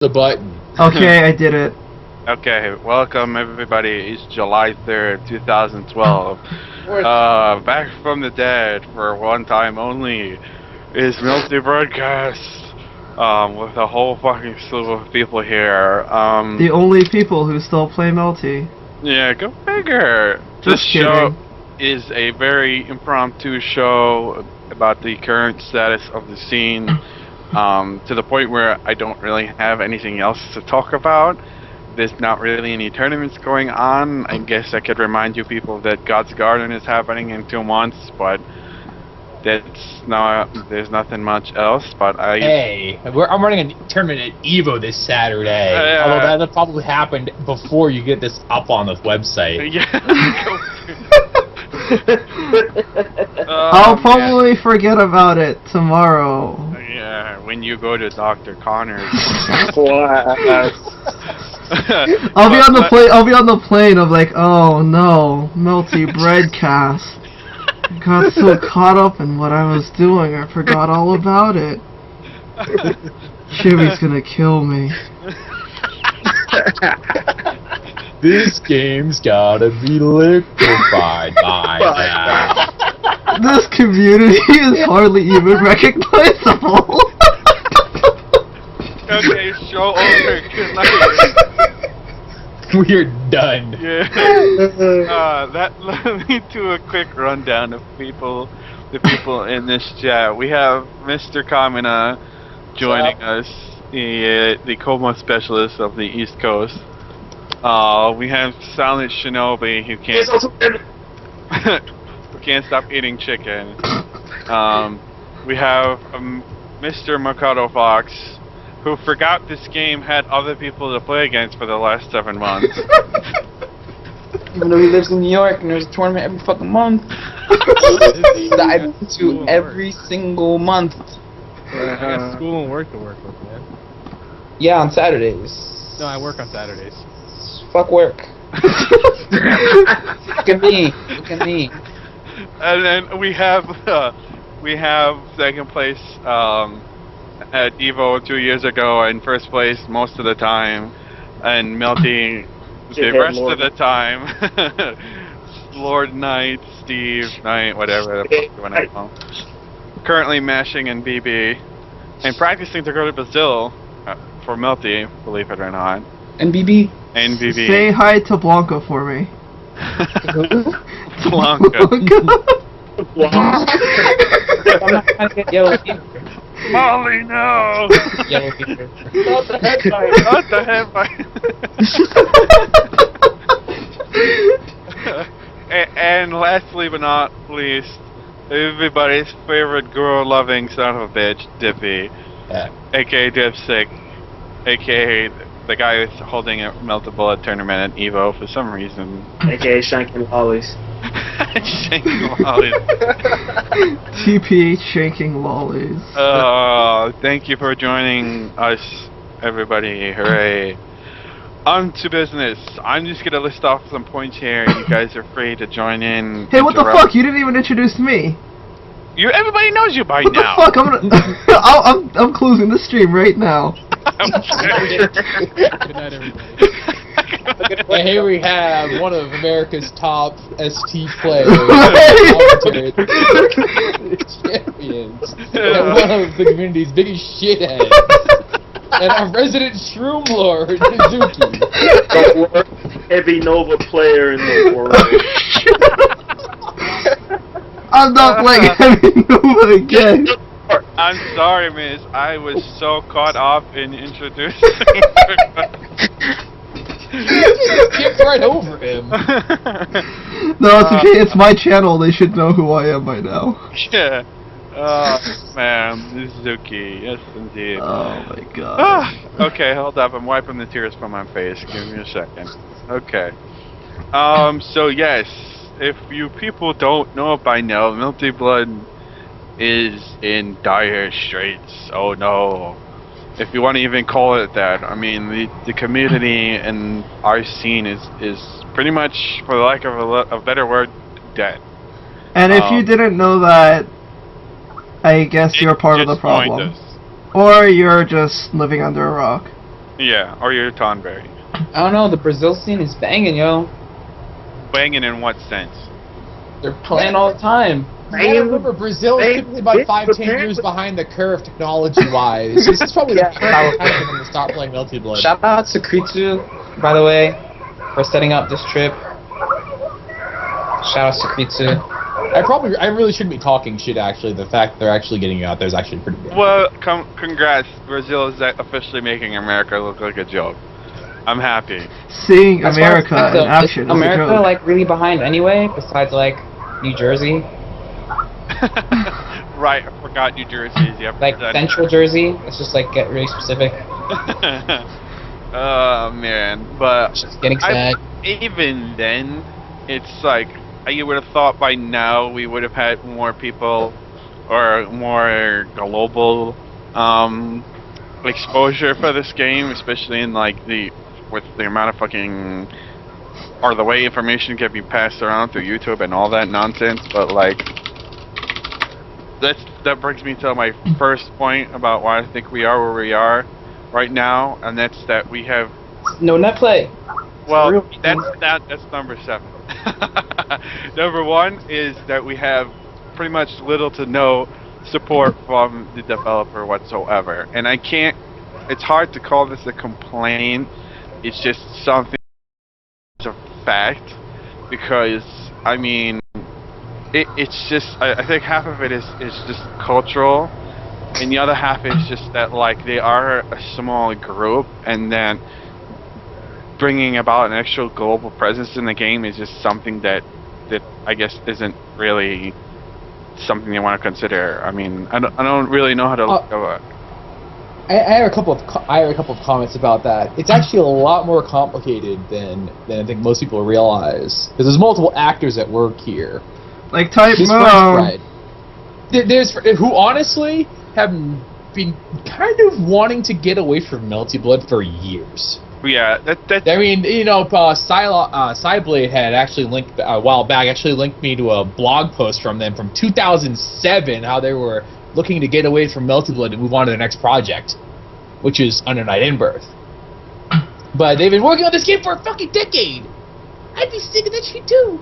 the button. Okay, I did it. Okay, welcome everybody. It's July 3rd, 2012. Back from the dead for one time only is Multi Broadcast. With a whole fucking slew of people here. The only people who still play Melty. Yeah, go figure. This show is a very impromptu show about the current status of the scene. To the point where I don't really have anything else to talk about. There's not really any tournaments going on. I guess I could remind you people that God's Garden is happening in 2 months, but there's nothing much else. But I'm running a tournament at Evo this Saturday. Although that probably happened before you get this up on the website. Yeah. I'll probably forget about it tomorrow. Yeah, when you go to Dr. Connor's. I'll be on the plane. I'll be on the plane of like, oh no, Melty Breadcast. Got so caught up in what I was doing, I forgot all about it. Chibi's gonna kill me. This game's gotta be liquefied by now. This community is hardly even recognizable. Okay, show over. Good night. We're done. Yeah. That led me to a quick rundown of the people in this chat. We have Mr. Kamina joining us, the Como specialist of the East Coast. We have Silent Shinobi who can't stop eating chicken. We have Mr. Mikado Fox, who forgot this game had other people to play against for the last 7 months. Even though he lives in New York and there's a tournament every fucking month. I've been to every single month. I got school and work to work with, man. Yeah, on Saturdays. No, I work on Saturdays. Fuck work. Look at me. Look at me. And then we have second place at Evo 2 years ago, and first place most of the time, and Melty the rest of the time. Lord Knight, Steve Knight, whatever the fuck you want to call him. Currently mashing in BB and practicing to go to Brazil for Melty, believe it or not. And BB. And BB. Say hi to Blanca for me. Blanca. I'm not trying to get yellow fever. Molly, no! Yellow fever. Not the headbite. And lastly but not least, everybody's favorite girl-loving son of a bitch, Dippy. Yeah. A.K.A. Dipstick. A.K.A. the guy who's holding a Melted Bullet tournament at Evo for some reason. A.K.A. Shanking Lollies. Shanking Lollies. TPH Shanking Lollies. Thank you for joining us, everybody. Hooray. On to business. I'm just gonna list off some points here. You guys are free to join in. Hey, what the fuck? You didn't even introduce me. Everybody knows you by what now. What the fuck? I'm closing the stream right now. Good night, everybody. And here we have one of America's top ST players, champions, and one of the community's biggest shitheads, and our resident shroom lord, Mizuki. The worst heavy Nova player in the world. I'm not playing Heavy Nova again. I'm sorry, miss. I was so caught up in introducing. Skip right over him. No, it's okay. It's my channel. They should know who I am by now. Yeah. Oh, man. Mizuki. Yes, indeed. Oh, my God. Okay, hold up. I'm wiping the tears from my face. Give me a second. Okay. So, yes. If you people don't know by now, Melty Blood is in dire straits. Oh, no. If you want to even call it that. I mean, the community and our scene is pretty much, for the lack of a better word, dead. And if you didn't know that, I guess you're part of the problem. Or you're just living under a rock. Yeah, or your Tonberry. I don't know. The Brazil scene is banging, yo. Banging in what sense? They're playing all the time. Yeah, remember, Brazil is typically about 5-10 years behind the curve technology-wise. This is probably the perfect time for them to start playing Melty Blood. Shout out to Kritsu, by the way, for setting up this trip. Shout out to Kritsu. I really shouldn't be talking shit, actually. The fact that they're actually getting it out there is actually pretty good. Well, congrats. Brazil is officially making America look like a joke. I'm happy. Seeing As far as America that, in though, action is is a America joke. like really behind anyway? Besides like New Jersey, Right, I forgot New Jersey. Yep. like Central Jersey. Let's just like get really specific. Oh man, but Just getting sad. even then, it's like you would have thought by now we would have had more people or more global exposure for this game, especially in like with the amount of fucking or the way information can be passed around through YouTube and all that nonsense. But like that brings me to my first point about why I think we are where we are right now, and that's that we have No net play. well, Real- that's number 7. Number 1 is that we have pretty much little to no support from the developer whatsoever, and I can't. It's hard to call this a complaint. It's just something that's a fact, because I mean, it's just I think half of it is just cultural, and the other half is just that like they are a small group, and then bringing about an actual global presence in the game is just something that I guess isn't really something you want to consider. I mean, I don't really know how to look at it. I have a couple of comments about that. It's actually a lot more complicated than I think most people realize, because there's multiple actors at work here. Like Type His Mo. friend, there's who honestly have been kind of wanting to get away from Melty Blood for years. Yeah, that I mean, you know, Cyblade had actually linked a while back. Actually, linked me to a blog post from them from 2007, how they were looking to get away from Melty Blood and move on to their next project, which is Under Night in Birth. But they've been working on this game for a fucking decade. I'd be sick of that shit too.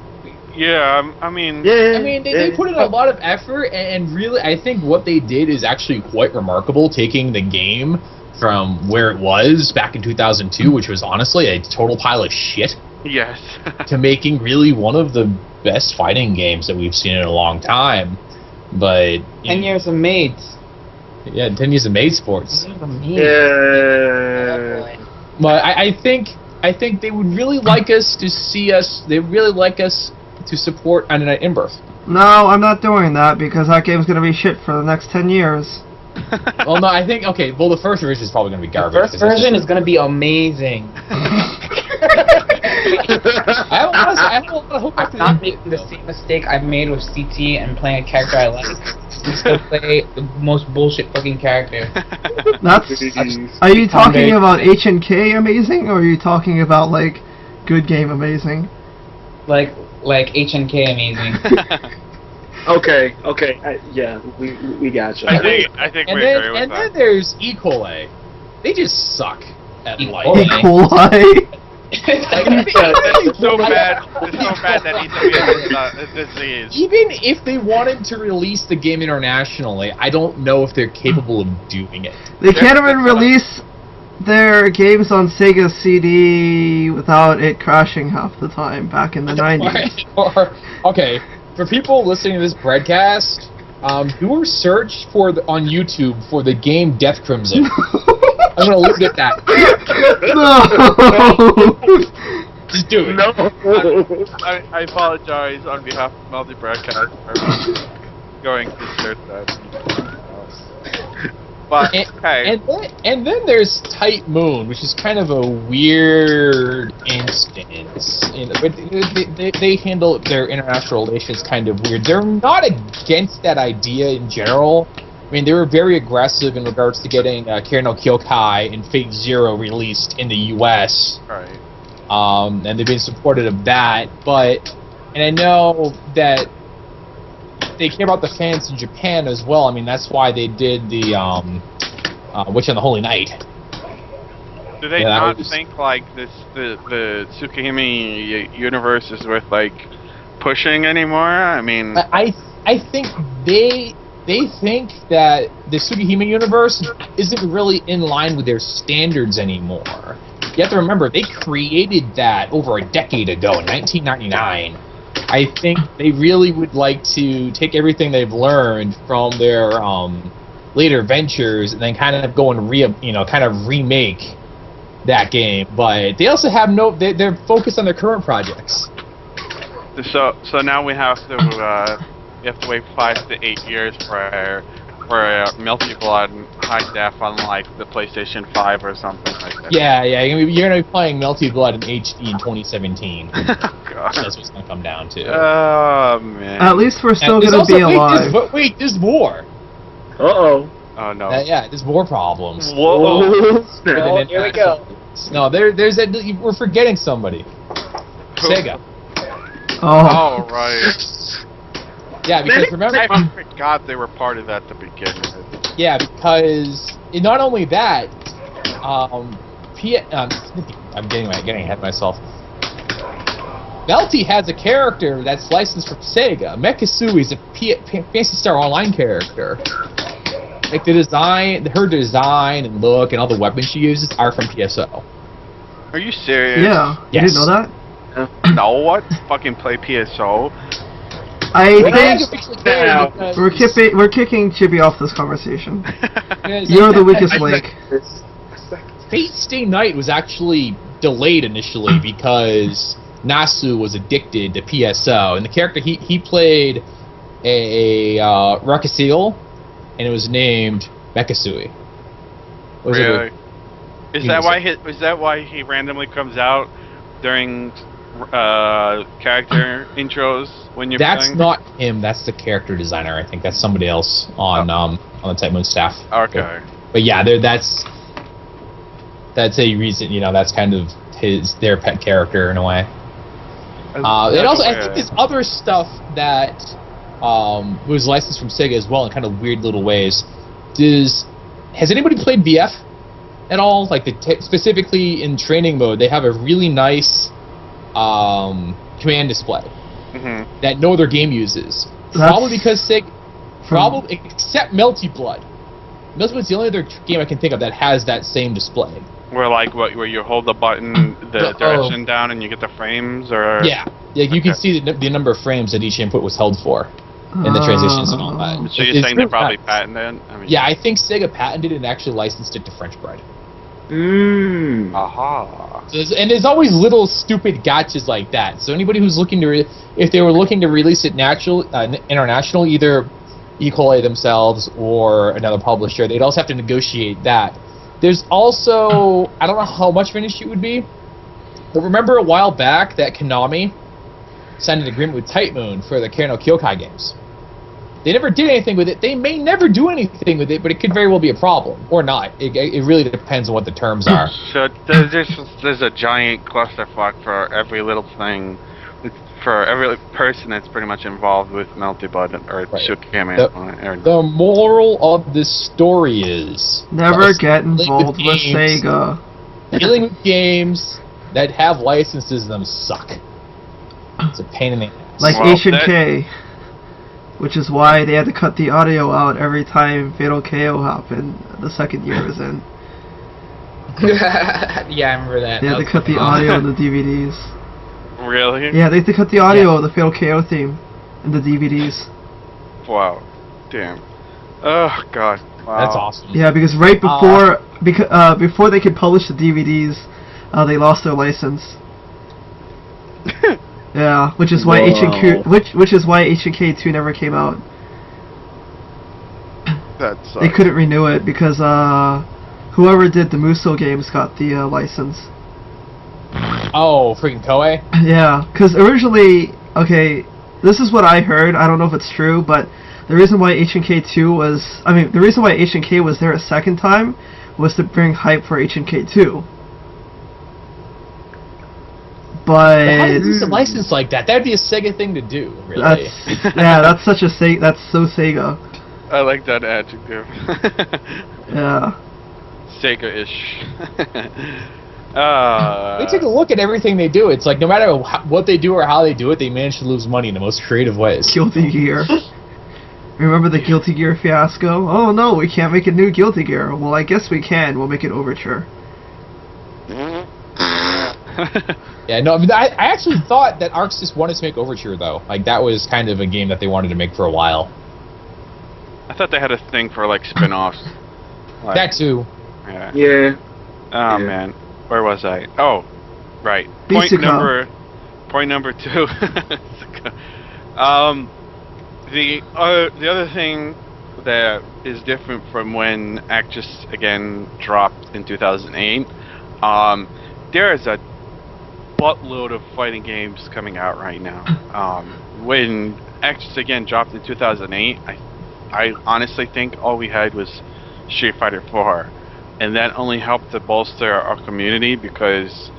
yeah. I mean, They put in a lot of effort, and really, I think what they did is actually quite remarkable, taking the game from where it was back in 2002, which was honestly a total pile of shit, yes. to making really one of the best fighting games that we've seen in a long time. But 10 years of maids. yeah, 10 years of Maid Sports. Yeah. But I think they would really like us to see us. They really like us to support Under Night in Birth. No, I'm not doing that because that game's gonna be shit for the next 10 years. Well, no, I think okay. Well, the first version is probably going to be The garbage. first version is gonna be amazing. I have a lot of hope. I'm not making the same mistake I made with CT and playing a character I like. I'm still play the most bullshit fucking character. That's. Are you talking about H&K amazing, or are you talking about like good game amazing? Like HNK amazing. Okay. Yeah, we got you. I think And we then agree with then that. there's E. coli. They just suck at E. life. coli. E. coli. It's so bad. It's so bad that he's a disease. Even if they wanted to release the game internationally, I don't know if they're capable of doing it. They can't even release their games on Sega CD without it crashing half the time back in the 90s. Okay, for people listening to this broadcast, do a search on YouTube for the game Death Crimson. I'm gonna leave it at that. No! Just do it. No. I apologize on behalf of Multi Breadcast for going to search that. But hey, And then there's Tight Moon, which is kind of a weird instance. But they handle their international relations kind of weird. They're not against that idea in general. I mean, they were very aggressive in regards to getting Kira no Kyokai and Fate Zero released in the U.S. right. And they've been supportive of that. And I know that they care about the fans in Japan as well. I mean, that's why they did the Witch on the Holy Night. Do they Yeah, that not was- think like the Tsukihime universe is worth like pushing anymore? I mean, I think they think that the Tsukihime universe isn't really in line with their standards anymore. You have to remember, they created that over a decade ago, in 1999. I think they really would like to take everything they've learned from their later ventures and then kind of go and remake that game. But they also have they're focused on their current projects. so now we have to wait 5 to 8 years for Melty Blood high def on like the PlayStation 5 or something like that. Yeah, you're gonna be playing Melty Blood in HD in 2017. God. That's what's gonna come down to. Oh man. At least we're still And there's gonna be also- alive. Wait, there's more. Uh-oh. Oh no. There's more problems. Whoa. Snap. Oh, here we go. No, there's we're forgetting somebody. Sega. Oh. Oh right. Yeah, because remember, I forgot they were part of that to begin with. yeah, because not only that, I'm getting ahead of myself. Melty has a character that's licensed from Sega. Mekasui is a Fantasy Star Online character. Like her design and look and all the weapons she uses are from PSO. Are you serious? Yeah. You Yes. didn't know that? No, what? Fucking play PSO? I Well, think officially can Now, because- we're kicking Chibi off this conversation. because You're the weakest link. Fate Stay Night was actually delayed initially because Nasu was addicted to PSO, and the character he played a Rakasiel, and it was named Mekasui. Was it a- Really? Is that why he randomly comes out during character intros when you're That's playing? not him. That's the character designer. I think that's somebody else on the Type Moon staff. Okay. But yeah, that's a reason. That's kind of their pet character in a way. And also, I think there's other stuff that was licensed from Sega as well in kind of weird little ways. Has anybody played BF at all? Like specifically in training mode, they have a really nice command display that no other game uses. Probably because Sega, except Melty Blood. Melty Blood's the only other game I can think of that has that same display. Where you hold the button, the direction down, and you get the frames, or Yeah, you can see the number of frames that each input was held for in the transitions and all that. So you're It's saying they really probably nice. patented it? I mean, Yeah, I think Sega patented it and actually licensed it to French Bread. Mmm. Aha. And there's always little stupid gotchas like that. So anybody who's looking to, if they were looking to release it international, either E. coli themselves or another publisher, they'd also have to negotiate that. There's also, I don't know how much of an issue it would be, but remember a while back that Konami signed an agreement with Type Moon for the Kano Kyokai games. They never did anything with it. They may never do anything with it, but it could very well be a problem. Or not. It really depends on what the terms are. So there's a giant clusterfuck for every little thing, for every person that's pretty much involved with Melty Blood or Right. Shukame. The moral of the story is... Never get dealing involved with games- Sega. Dealing with games that have licenses in them suck. It's a pain in the ass. Like Well, H&K. Which is why they had to cut the audio out every time Fatal KO happened the second year was in. Yeah, I remember that. They had to cut the audio in the DVDs. Really? Yeah, they had to cut the audio of the Fatal KO theme in the DVDs. Wow. Damn. Oh god. Wow. That's awesome. Yeah, because right before they could publish the DVDs, they lost their license. Yeah, which is why Whoa. which is why H&K 2 never came out. That sucks. They couldn't renew it because whoever did the Muso games got the license. Oh, freaking Koei? Yeah, because originally, okay, this is what I heard. I don't know if it's true, but the reason why H&K 2 was, the reason why H&K was there a second time was to bring hype for H&K 2. But How do you use a license like that? That'd be a Sega thing to do, really. that's such a that's so Sega. I like that adjective. Yeah. Sega-ish. They take a look at everything they do. It's like no matter what they do or how they do it, they manage to lose money in the most creative ways. Guilty Gear. Remember the Guilty Gear fiasco? Oh no, we can't make a new Guilty Gear. Well, I guess we can. We'll make it Overture. Yeah, no, I actually thought that Arc Sys wanted to make Overture, though. Like, that was kind of a game that they wanted to make for a while. I thought they had a thing for, like, spin-offs. Like, That, too. Yeah. Yeah. Oh, Yeah. man. Where was I? Oh, right. Physical. Point number 2. The other thing that is different from when Actress again dropped in 2008, there is a buttload of fighting games coming out right now. When Actress again dropped in 2008, I honestly think all we had was Street Fighter 4, and that only helped to bolster our community because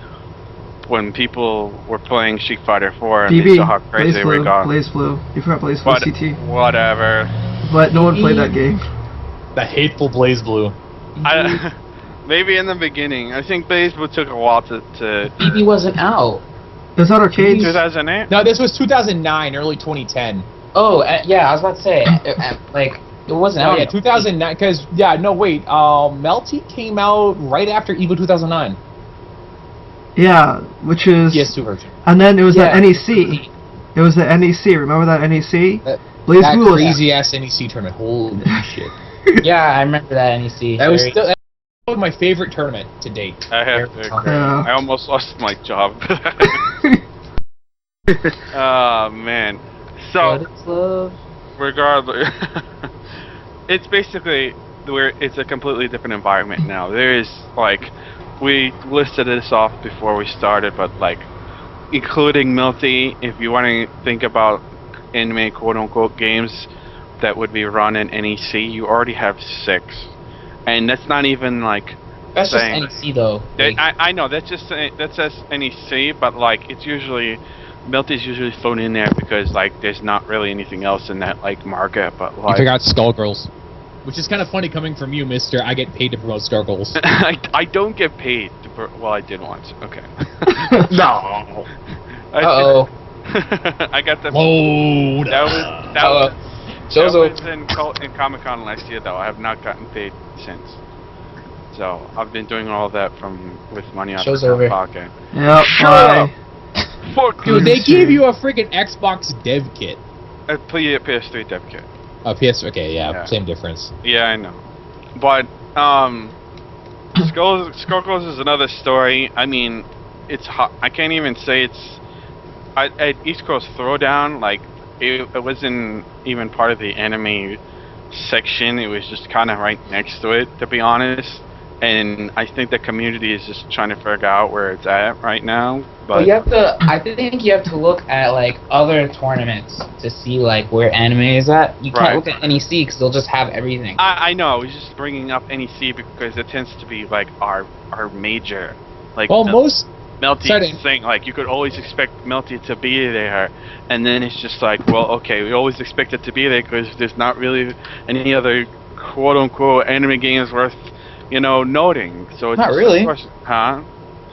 when people were playing Street Fighter 4 and they saw how crazy they were going. Blaze Blue. You forgot Blaze Blue CT. Whatever. But no one played that game. The hateful Blaze Blue. Maybe in the beginning. I think Blaze Blue took a while to BB wasn't out. Is that arcades? 2008? No, this was 2009, early 2010. Oh, yeah, I was about to say, like, it wasn't Oh, out. yeah, 2009, because, yeah, no, wait, Melty came out right after EVO 2009. Yeah, which is... PS2 version. And then it was Yeah. that NEC. It was the NEC. Remember that NEC? Blaze That Blue was... crazy-ass NEC tournament. Holy shit. Yeah, I remember that NEC. That was still my favorite tournament to date. I have to agree. Yeah. I almost lost my job. Oh, man. So, regardless, it's basically it's a completely different environment now. There is like we listed this off before we started, but like including Milty, if you want to think about anime quote unquote games that would be run in NEC, you already have 6, and that's not even like That's just saying- NEC though. That, I know that's just NEC, but like it's usually Milty's usually thrown in there because like there's not really anything else in that like market, but You like forgot Skullgirls. Which is kind of funny coming from you, mister. I get paid to promote Skullgirls. I don't get paid. Well, I did once. Okay. No. Uh-oh. I got the. Load. That was Jozo. in Comic Con last year though. I have not gotten paid since. So I've been doing all that with money out Show's of over. my pocket. Yep. Shut up. Fuck Dude, you. they gave you a freaking Xbox dev kit. PS3 dev kit. Oh, PS. Okay, yeah, Yeah. same difference. Yeah, I know. But Skullgirls is another story. I mean, it's hot. I can't even say it's at East Coast Throwdown. Like it wasn't even part of the anime section. It was just kind of right next to it, to be honest. And I think the community is just trying to figure out where it's at right now. But you have to. I think you have to look at like other tournaments to see like where anime is at. You can't Right. look at NEC because they'll just have everything. I know. I was just bringing up NEC because it tends to be like our major. Like Well, most. Melty Sorry. thing, like you could always expect Melty to be there, and then it's just like, well, okay, we always expect it to be there because there's not really any other quote-unquote anime games worth, noting. So it's Not just a really. question- Huh?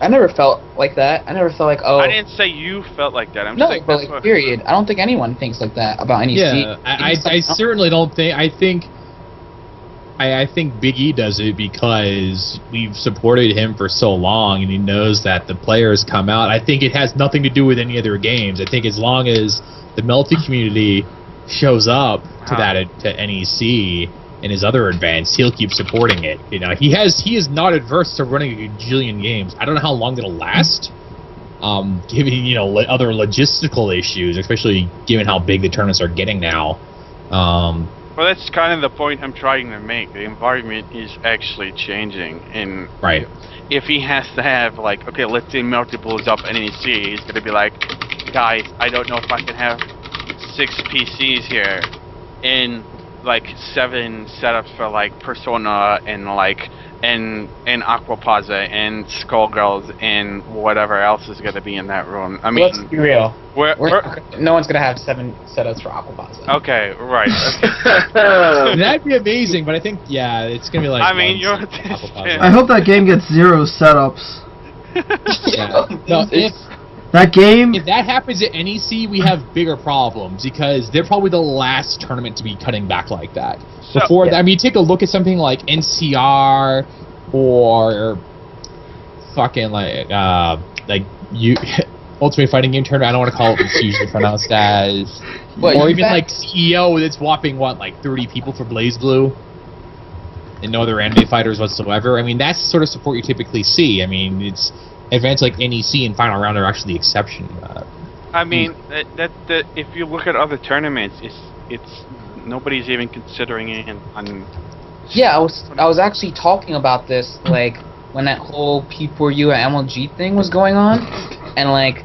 I never felt like that. I never felt like, oh. I didn't say you felt like that. I'm No, just saying but that's like, what. period. I don't think anyone thinks like that about NEC. Yeah, I certainly don't think. I think Big E does it because we've supported him for so long, and he knows that the players come out. I think it has nothing to do with any other games. I think as long as the Melty community shows up to to NEC and his other events, he'll keep supporting it. He is not adverse to running a gajillion games. I don't know how long it'll last. Given other logistical issues, especially given how big the tournaments are getting now. Well, that's kind of the point I'm trying to make. The environment is actually changing, and Right. if he has to have like, okay, let's say Melty blows up NEC, he's gonna be like, guys, I don't know if I can have 6 PCs here, and like 7 setups for like Persona and like and Aquapaza and Skullgirls and whatever else is gonna be in that room. I mean, Let's be real. we're, No one's gonna have 7 setups for Aquapaza. okay, right. That'd be amazing, but I think it's gonna be like. I mean, one you're. Apple Pie. I hope that game gets 0 setups. Yeah. No, That game. if that happens at NEC, we have bigger problems because they're probably the last tournament to be cutting back like that. So- Before that, I mean, take a look at something like NCR or fucking like you Ultimate Fighting Game Tournament. I don't want to call it what it's usually pronounced as. What, Or you even bet- like CEO that's whopping like 30 people for Blaze Blue. And no other anime fighters whatsoever. I mean, that's the sort of support you typically see. I mean, it's events like NEC and Final Round are actually the exception. I mean, that if you look at other tournaments, it's nobody's even considering it on. Yeah, I was actually talking about this like when that whole P4U and MLG thing was going on, and like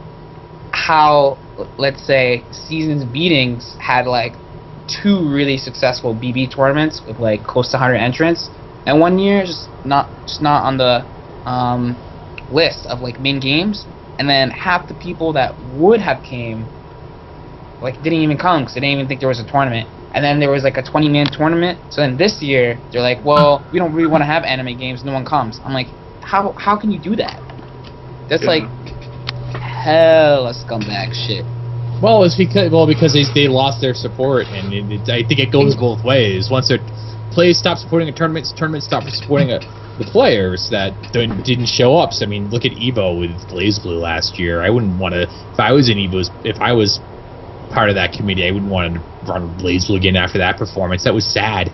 how, let's say, Seasons Beatings had like 2 really successful BB tournaments with like close to 100 entrants, and one year just not on the list of like main games, and then half the people that would have came like didn't even come because they didn't even think there was a tournament. And then there was like a 20-man tournament. So then this year they're like, well, we don't really want to have anime games. No one comes. I'm like, how can you do that? That's like hella scumbag shit. Well, it's because they lost their support, and I think it goes both ways. Once their players stop supporting a tournament stop supporting the players that didn't show up. So I mean, look at Evo with Blaze Blue last year. I wouldn't want to, if I was in Evo's, if I was part of that committee, I wouldn't want to run Blaze Blue again after that performance. That was sad.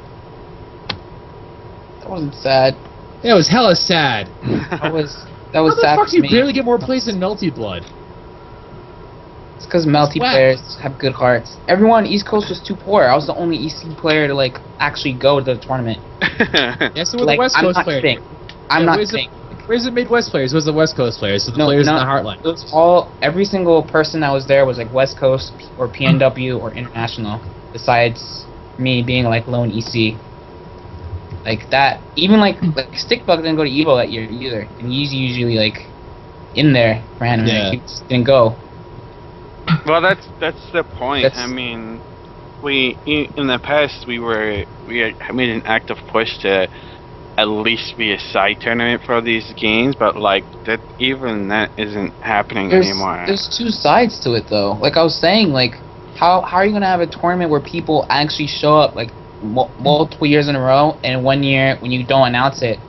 That wasn't sad. Yeah, it was hella sad. That was How the sad fuck for do you me. barely get more plays than Melty Blood? It's because Melty Swag. players have good hearts. Everyone on East Coast was too poor. I was the only EC player to like actually go to the tournament. Yeah, so were Like, the West I'm Coast not players. kidding. I'm not where's kidding. Where's the Midwest players? Where's the West Coast players? So the No, players in no. the Heartland. It was every single person that was there was like West Coast or PNW or international, besides me being like lone EC. Like that, even like Stickbug didn't go to Evo that year either, and he's usually like in there for anime. Yeah. He just didn't go. Well, that's the point. That's- I mean, in the past we had made an active push to at least be a side tournament for these games, but like that isn't happening anymore. There's 2 sides to it though. Like I was saying, like how are you gonna have a tournament where people actually show up like multiple years in a row, and 1 year when you don't announce it,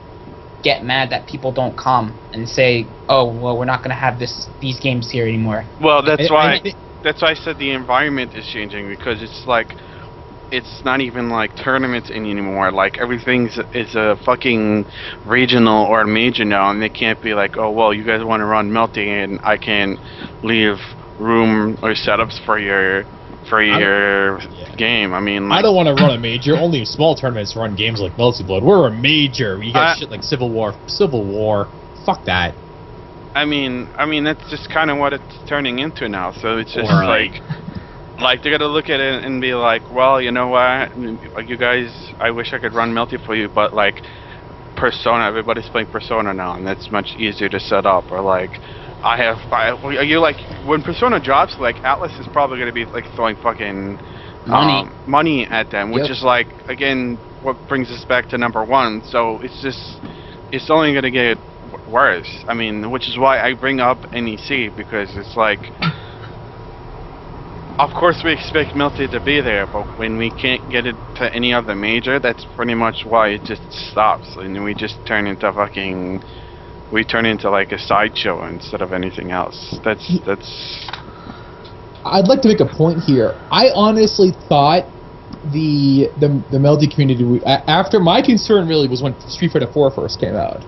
get mad that people don't come and say, oh well, we're not gonna have these games here anymore. Well, that's why I- that's why I said the environment is changing, because it's like it's not even like tournaments anymore. Like everything's is a fucking regional or major now, and they can't be like, oh well, you guys want to run Melty, and I can leave room or setups for your game. I mean, like, I don't want to run a major. Only small tournaments run games like Melty Blood. We're a major. You got shit like Civil War. Fuck that. I mean that's just kind of what it's turning into now. So it's just Right. like they're gonna look at it and be like, well, you know what, you guys, I wish I could run Melty for you, but like Persona, everybody's playing Persona now, and that's much easier to set up. Or like, are you like, when Persona drops, like Atlas is probably gonna be like throwing fucking money at them, which Yep. is like, again, what brings us back to number 1. So it's only gonna get worse. I mean, which is why I bring up NEC, because it's like, of course we expect Melty to be there, but when we can't get it to any other major, that's pretty much why it just stops, and we just turn into like a sideshow instead of anything else. That's I'd like to make a point here. I honestly thought the Melty community, after my concern really was when Street Fighter 4 first came out.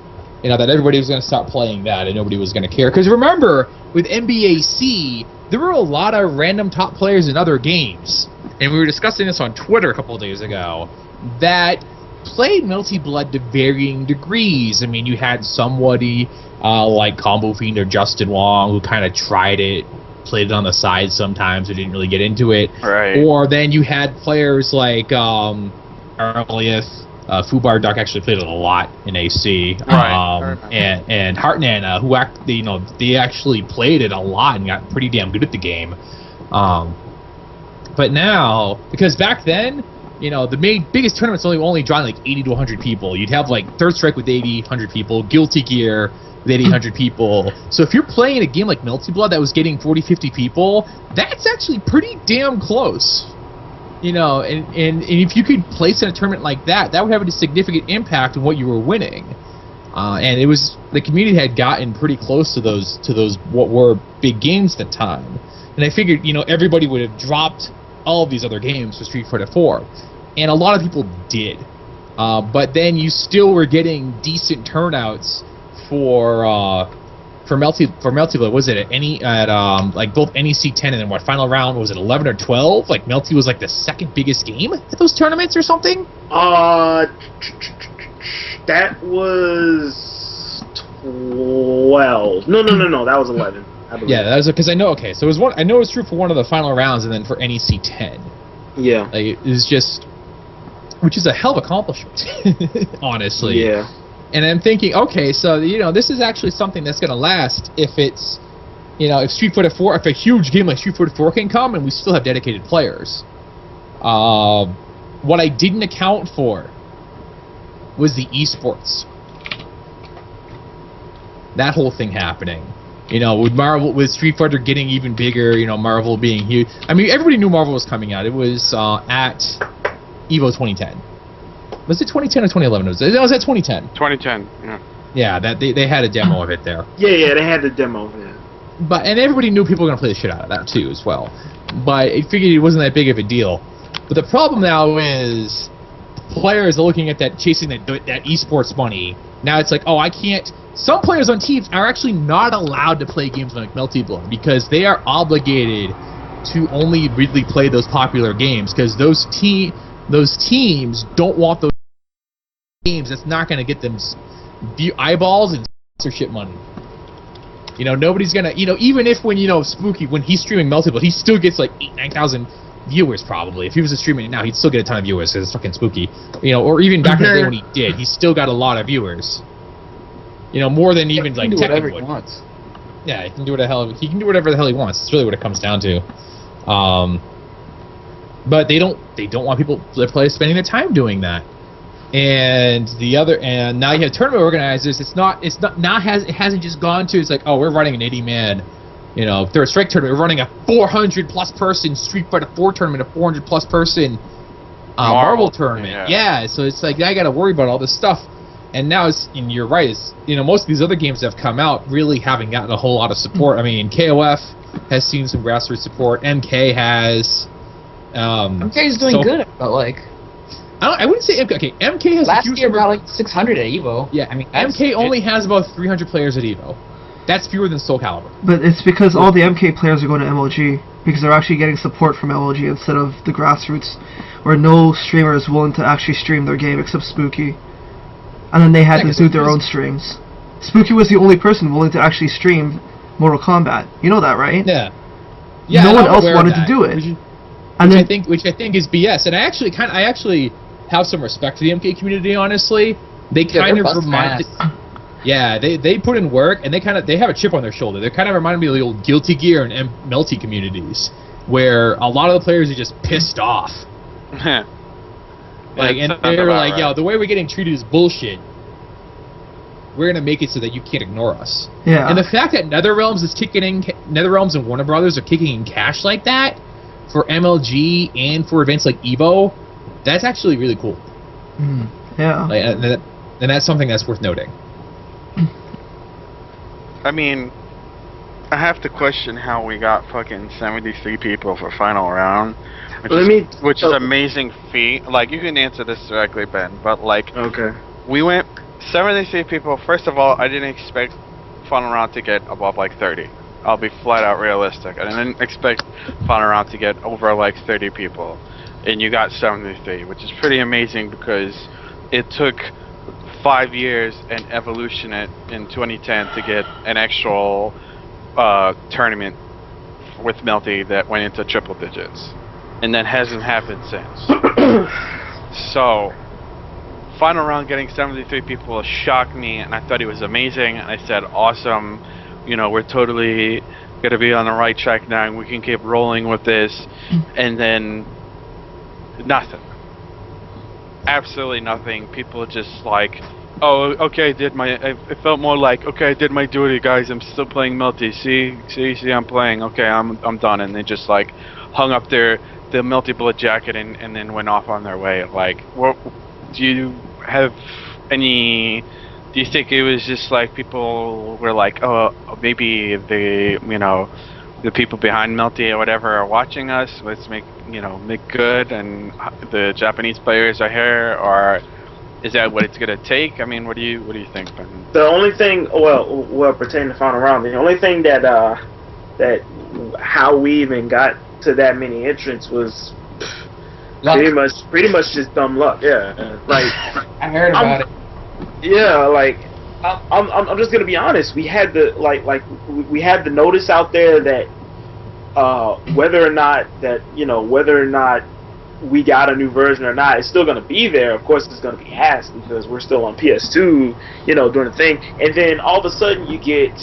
You know, that everybody was going to stop playing that and nobody was going to care. Because remember, with NBAC, there were a lot of random top players in other games. And we were discussing this on Twitter a couple of days ago, that played Melty Blood to varying degrees. I mean, you had somebody like Combo Fiend or Justin Wong who kind of tried it, played it on the side sometimes, or didn't really get into it. right. Or then you had players like Arlieth Fubar Duck actually played it a lot in AC. Right. And Hartnana, who they actually played it a lot and got pretty damn good at the game. But now, because back then, the biggest tournaments only drawing like 80 to 100 people. You'd have like Third Strike with 80, 100 people, Guilty Gear with 80, 100 people. So if you're playing a game like Melty Blood that was getting 40, 50 people, that's actually pretty damn close. And if you could place in a tournament like that, that would have a significant impact on what you were winning. And it was the community had gotten pretty close to those what were big games at the time. And I figured, everybody would have dropped all of these other games for Street Fighter 4, and a lot of people did. But then you still were getting decent turnouts for Melty Blood. Was it at both NEC 10 and then what final round was it 11 or 12? Like Melty was like the second biggest game at those tournaments or something. That was 12. No, that was 11. Yeah, that was because I know. Okay, so it was one. I know it was true for one of the final rounds, and then for NEC 10. Yeah. Like it was just, which is a hell of accomplishment, honestly. Yeah. And I'm thinking, okay, so this is actually something that's going to last if it's, if Street Fighter 4, if a huge game like Street Fighter 4 can come, and we still have dedicated players. What I didn't account for was the esports. That whole thing happening. With Street Fighter getting even bigger, Marvel being huge. I mean, everybody knew Marvel was coming out. It was at EVO 2010. Was it 2010 or 2011? It was at 2010. 2010, yeah. Yeah, that they had a demo of it there. Yeah, they had the demo. Yeah. And everybody knew people were going to play the shit out of that, too, as well. But I figured it wasn't that big of a deal. But the problem now is players are looking at that, chasing that esports money. Now it's like, oh, I can't... Some players on teams are actually not allowed to play games like Melty Blood because they are obligated to only really play those popular games because those teams don't want those games that's not going to get them eyeballs and sponsorship money. Nobody's going to... even if when, Spooky, when he's streaming Melty Blood, he still gets like 9,000 viewers probably. If he was streaming it now, he'd still get a ton of viewers because it's fucking Spooky. Or even back in the day when he did, he still got a lot of viewers. More than even like Tekken would. He wants. Yeah, he can do whatever the hell he wants. That's really what it comes down to. But they don't want people to play spending their time doing that. And now you have tournament organizers. It hasn't just gone to, it's like, oh, we're running an 80-man, Third Strike tournament. We're running a 400+ person Street Fighter 4 tournament, a 400+ person Marvel tournament. Yeah, so it's like I got to worry about all this stuff. And now, and you're right, most of these other games that have come out really haven't gotten a whole lot of support. I mean, KOF has seen some grassroots support. MK has. MK's doing good, but like. I wouldn't say MK. Okay, MK has last year got like 600 at EVO. Yeah, I mean, MK only has about 300 players at EVO. That's fewer than Soul Calibur. But it's because all the MK players are going to MLG because they're actually getting support from MLG instead of the grassroots, where no streamer is willing to actually stream their game except Spooky. And then they had to do their own streams. Spooky was the only person willing to actually stream Mortal Kombat. You know that, right? Yeah. No one else wanted to do it. Which I think is BS. And I actually have some respect for the MK community. Honestly, they kind of remind. Yeah, they put in work and they have a chip on their shoulder. They kind of remind me of the old Guilty Gear and Melty communities, where a lot of the players are just pissed off. And they're like, yo, the way we're getting treated is bullshit. We're gonna make it so that you can't ignore us. Yeah. And the fact that NetherRealms and Warner Brothers are kicking in cash like that for MLG and for events like EVO, that's actually really cool. Yeah. And that's something that's worth noting. I mean, I have to question how we got fucking 73 people for final round. Which is amazing feat. Like, you can answer this directly, Ben, but like, okay, we went 73 people. First of all, I didn't expect final round to get above like 30. I'll be flat out realistic. I didn't expect final round to get over like 30 people, and you got 73, which is pretty amazing because it took 5 years and evolution in 2010 to get an actual tournament with Melty that went into triple digits. And that hasn't happened since. So, final round getting 73 people shocked me, and I thought it was amazing. And I said, awesome, we're totally gonna be on the right track now, and we can keep rolling with this. And then nothing, absolutely nothing. People just like, oh, okay, it felt more like, okay, I did my duty, guys. I'm still playing Melty. See, I'm playing. Okay, I'm done. And they just like hung up their Melty Bullet jacket and then went off on their way. Like, what do you have any? Do you think it was just like people were like, oh, maybe the people behind Melty or whatever are watching us. Let's make good, and the Japanese players are here, or is that what it's gonna take? I mean, what do you think, Ben? The only thing, well, pertaining to final round, the only thing that how we even got to that many entrants was pretty much just dumb luck. Yeah, like I heard about it. Yeah, like I'm just gonna be honest. We had we had the notice out there that whether or not we got a new version or not, it's still gonna be there. Of course, it's gonna be asked because we're still on PS2, doing the thing. And then all of a sudden you get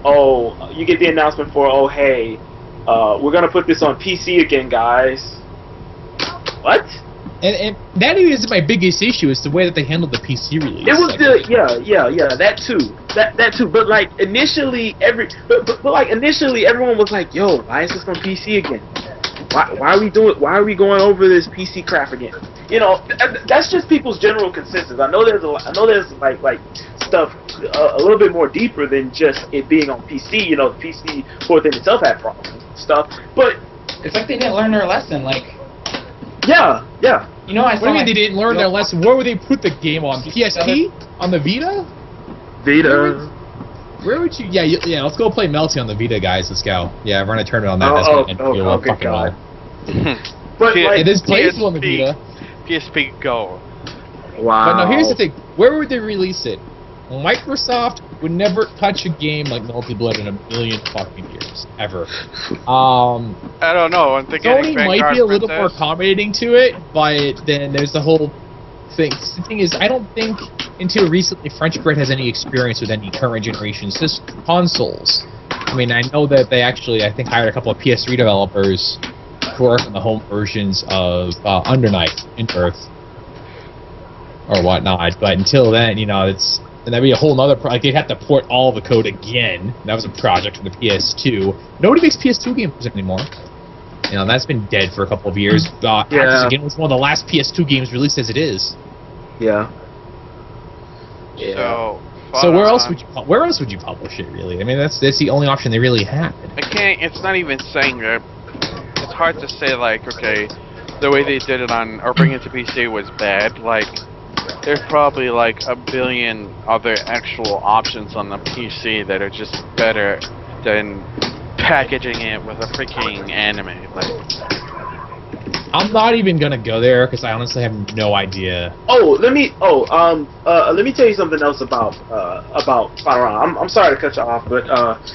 the announcement for hey, we're gonna put this on PC again, guys. What? And that is my biggest issue is the way that they handled the PC release. It was that too. But like initially, initially everyone was like, "Yo, why is this on PC again? Why are we going over this PC crap again?" That's just people's general consensus. I know there's like stuff a little bit more deeper than just it being on PC. The PC port in itself had problems and stuff, but it's like they didn't learn their lesson. Like. Yeah. What do you mean they didn't learn their lesson? Where would they put the game on? PSP? On the Vita? Vita. Where would you? Yeah. Let's go play Melty on the Vita, guys. Let's go. Yeah, run a tournament on that. That's good God. But it is playable on the Vita. PSP Go. Wow. But no, here's the thing. Where would they release it? Microsoft would never touch a game like Melty Blood in a million fucking years, ever. I don't know. I'm thinking Sony might be a little more accommodating to it, but then there's the whole thing. The thing is, I don't think until recently French Bread has any experience with any current generation consoles. I mean, I know that they actually, I think, hired a couple of PS3 developers to work on the home versions of Under Night and Earth or whatnot. But until then, and that'd be a whole nother they'd have to port all the code again. That was a project for the PS2. Nobody makes PS2 games anymore. That's been dead for a couple of years. Axis Again was one of the last PS2 games released as it is. Yeah. So where else would you publish it, really? I mean, that's the only option they really had. It's not even saying that. It's hard to say, like, okay, the way they did it or bring it to PC was bad. Like, there's probably like a billion other actual options on the PC that are just better than packaging it with a freaking anime. Like, I'm not even gonna go there because I honestly have no idea. Let me tell you something else about Final Round. I'm sorry to cut you off, but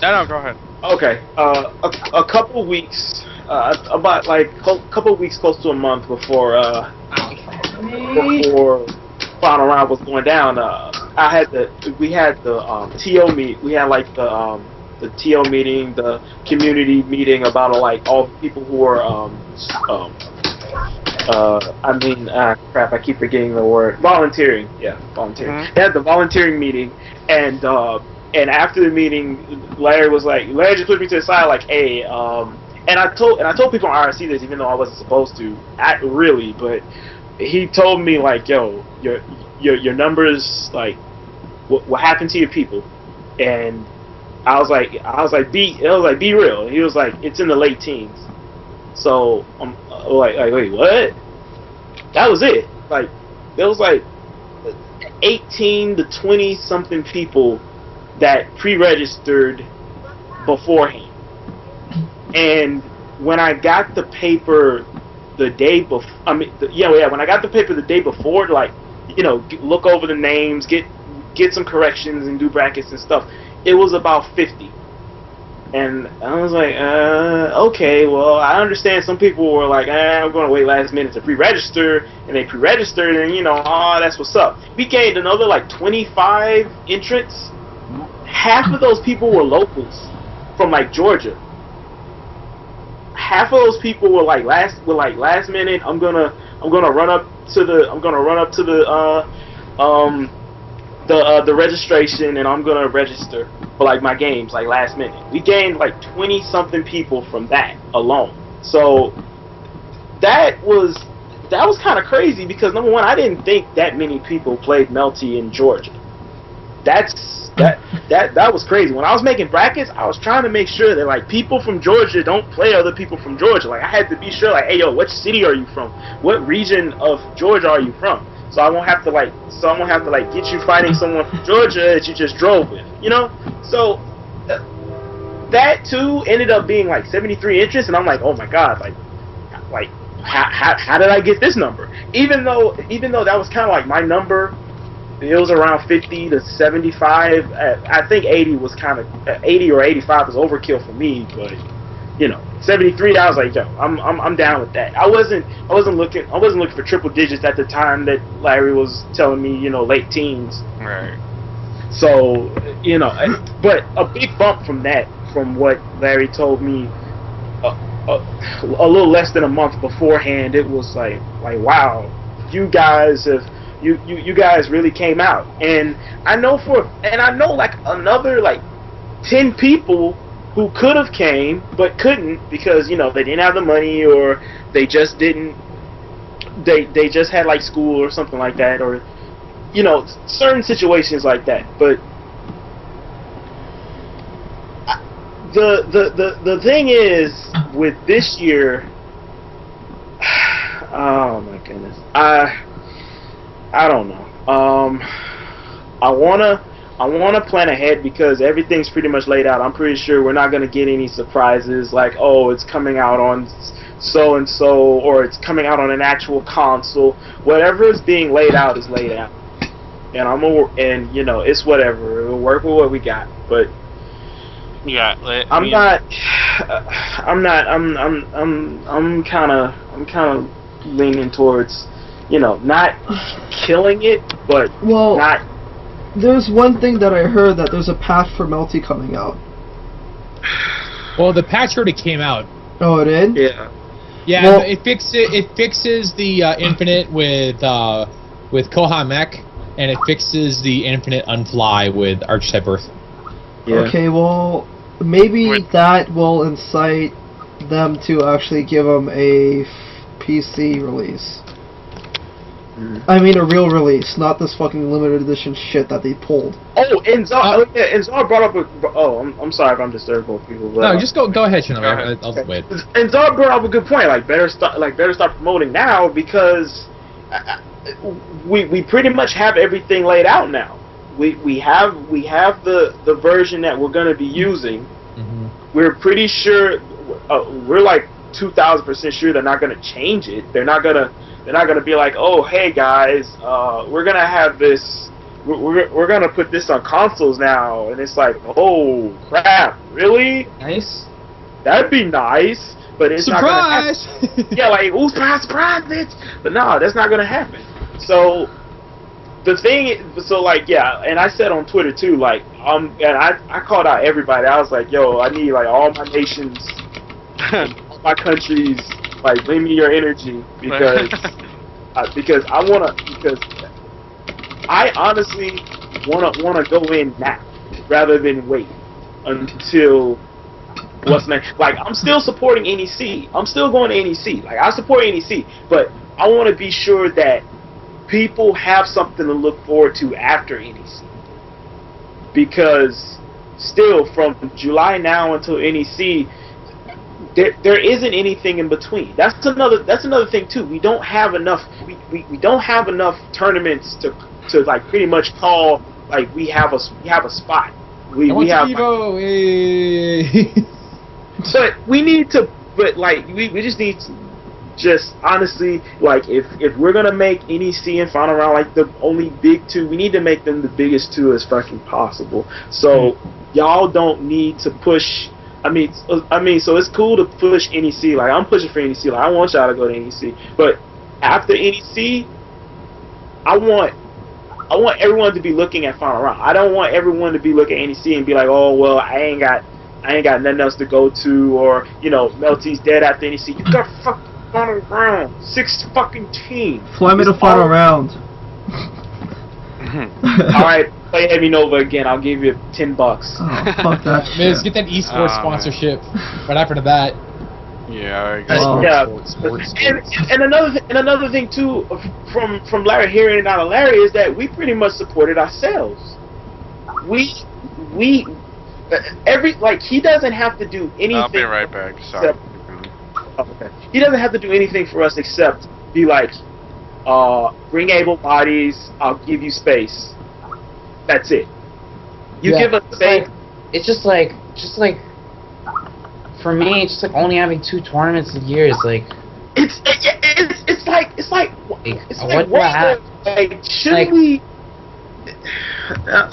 no, go ahead. Okay, a couple weeks, about like a couple weeks, close to a month before Final Round was going down, we had the TO meet. We had like the TO meeting, the community meeting about like all the people who were crap, I keep forgetting the word. Volunteering. Yeah, volunteering. Mm-hmm. They had the volunteering meeting, and after the meeting, Larry just put me to the side like, hey, and I told people on IRC this, even though I wasn't supposed to, but he told me like, yo, your numbers, like, what happened to your people? And I was like, be real. And he was like, it's in the late teens. So I'm like, wait, what? That was it. Like, there was like 18 to 20 something people that pre-registered beforehand. And when I got the paper the day before, when I got the paper the day before, like, look over the names, get some corrections and do brackets and stuff, it was about 50. And I was like, okay, well, I understand some people were like, I'm going to wait last minute to pre-register, and they pre-registered, and, that's what's up. We gained another, 25 entrants. Half of those people were locals from, Georgia. Half of those people were, last minute, I'm gonna run up to the registration, and I'm gonna register for my games last minute. We gained 20 something people from that alone. So that was kind of crazy because number one, I didn't think that many people played Melty in Georgia. That was crazy. When I was making brackets, I was trying to make sure that people from Georgia don't play other people from Georgia. I had to be sure hey yo, what city are you from? What region of Georgia are you from? So I won't have to get you fighting someone from Georgia that you just drove with, So that too ended up being 73 entrants, and I'm like, oh my god, how did I get this number? Even though that was kind of my number, it was around 50 to 75. I think 80 was 80 or 85 was overkill for me, but 73. I was like, yo, I'm down with that. I wasn't looking for triple digits at the time that Larry was telling me, late teens. Right. So, but a big bump from what Larry told me a little less than a month beforehand. It was like wow, you guys really came out. And I know another 10 people who could have came but couldn't because they didn't have the money, or they just didn't. They just had school or something like that, or certain situations like that. But the thing is with this year, oh my goodness, I don't know. I wanna plan ahead because everything's pretty much laid out. I'm pretty sure we're not gonna get any surprises oh, it's coming out on so and so, or it's coming out on an actual console. Whatever is being laid out is laid out, and it's whatever. We'll work with what we got. But yeah, I'm kind of leaning towards not killing it, but not. There's one thing that I heard, that there's a patch for Melty coming out. Well, the patch already came out. Oh, it did? Yeah. Yeah, well, it fixes the Infinite with Koha Mech, and it fixes the Infinite Unfly with Archetype Earth. Yeah. Okay, well, maybe that will incite them to actually give them a PC release. I mean a real release, not this fucking limited edition shit that they pulled. Oh, and Zar brought up I'm sorry if I'm disturbing both people. But, no, just go ahead, Shinobi. I'll wait. And Zar brought up a good point. Better start promoting now because we pretty much have everything laid out now. We have the version that we're going to be using. Mm-hmm. We're pretty sure. We're 2,000% sure they're not going to change it. They're not gonna be like, oh, hey guys, we're gonna have this. We're gonna put this on consoles now, and it's like, oh crap, really? Nice. That'd be nice, but it's surprise! Not gonna happen. Yeah, ooh, surprise, bitch! But no, that's not gonna happen. So the thing, yeah, and I said on Twitter too, and I called out everybody. I was like, yo, I need all my nations, all my countries. Bring me your energy because I honestly wanna go in now rather than wait until what's next. I'm still supporting NEC. I'm still going to NEC. I support NEC, but I want to be sure that people have something to look forward to after NEC, because still from July now until NEC. There isn't anything in between. That's another thing too. We don't have enough. We don't have enough tournaments to pretty much call we have a spot. We have. But we need to. But we just need to. Just honestly, if we're gonna make NEC and final round the only big two, we need to make them the biggest two as fucking possible. So y'all don't need to push so it's cool to push NEC. Like I'm pushing for NEC. Like I want y'all to go to NEC, but after NEC, I want everyone to be looking at Final Round. I don't want everyone to be looking at NEC and be like, oh well, I ain't got nothing else to go to, or Melty's dead after NEC. You got fucking Final Round, 6 fucking teams. Fly me to Final Round. All right, play Heavy Nova again. I'll give you $10. Oh, fuck that Miz, shit. get that esports sponsorship. Right after that. Yeah, I guess. Oh. Yeah, Sports. and another thing too from Larry, hearing it out of Larry, is that we pretty much supported ourselves. We he doesn't have to do anything. I'll be right back. Sorry. Okay. He doesn't have to do anything for us except be like, bring able bodies. I'll give you space. That's it. You Yeah. give us space. It's just like for me, it's just like only having 2 tournaments a year is like. It's like what do I have? Shouldn't we?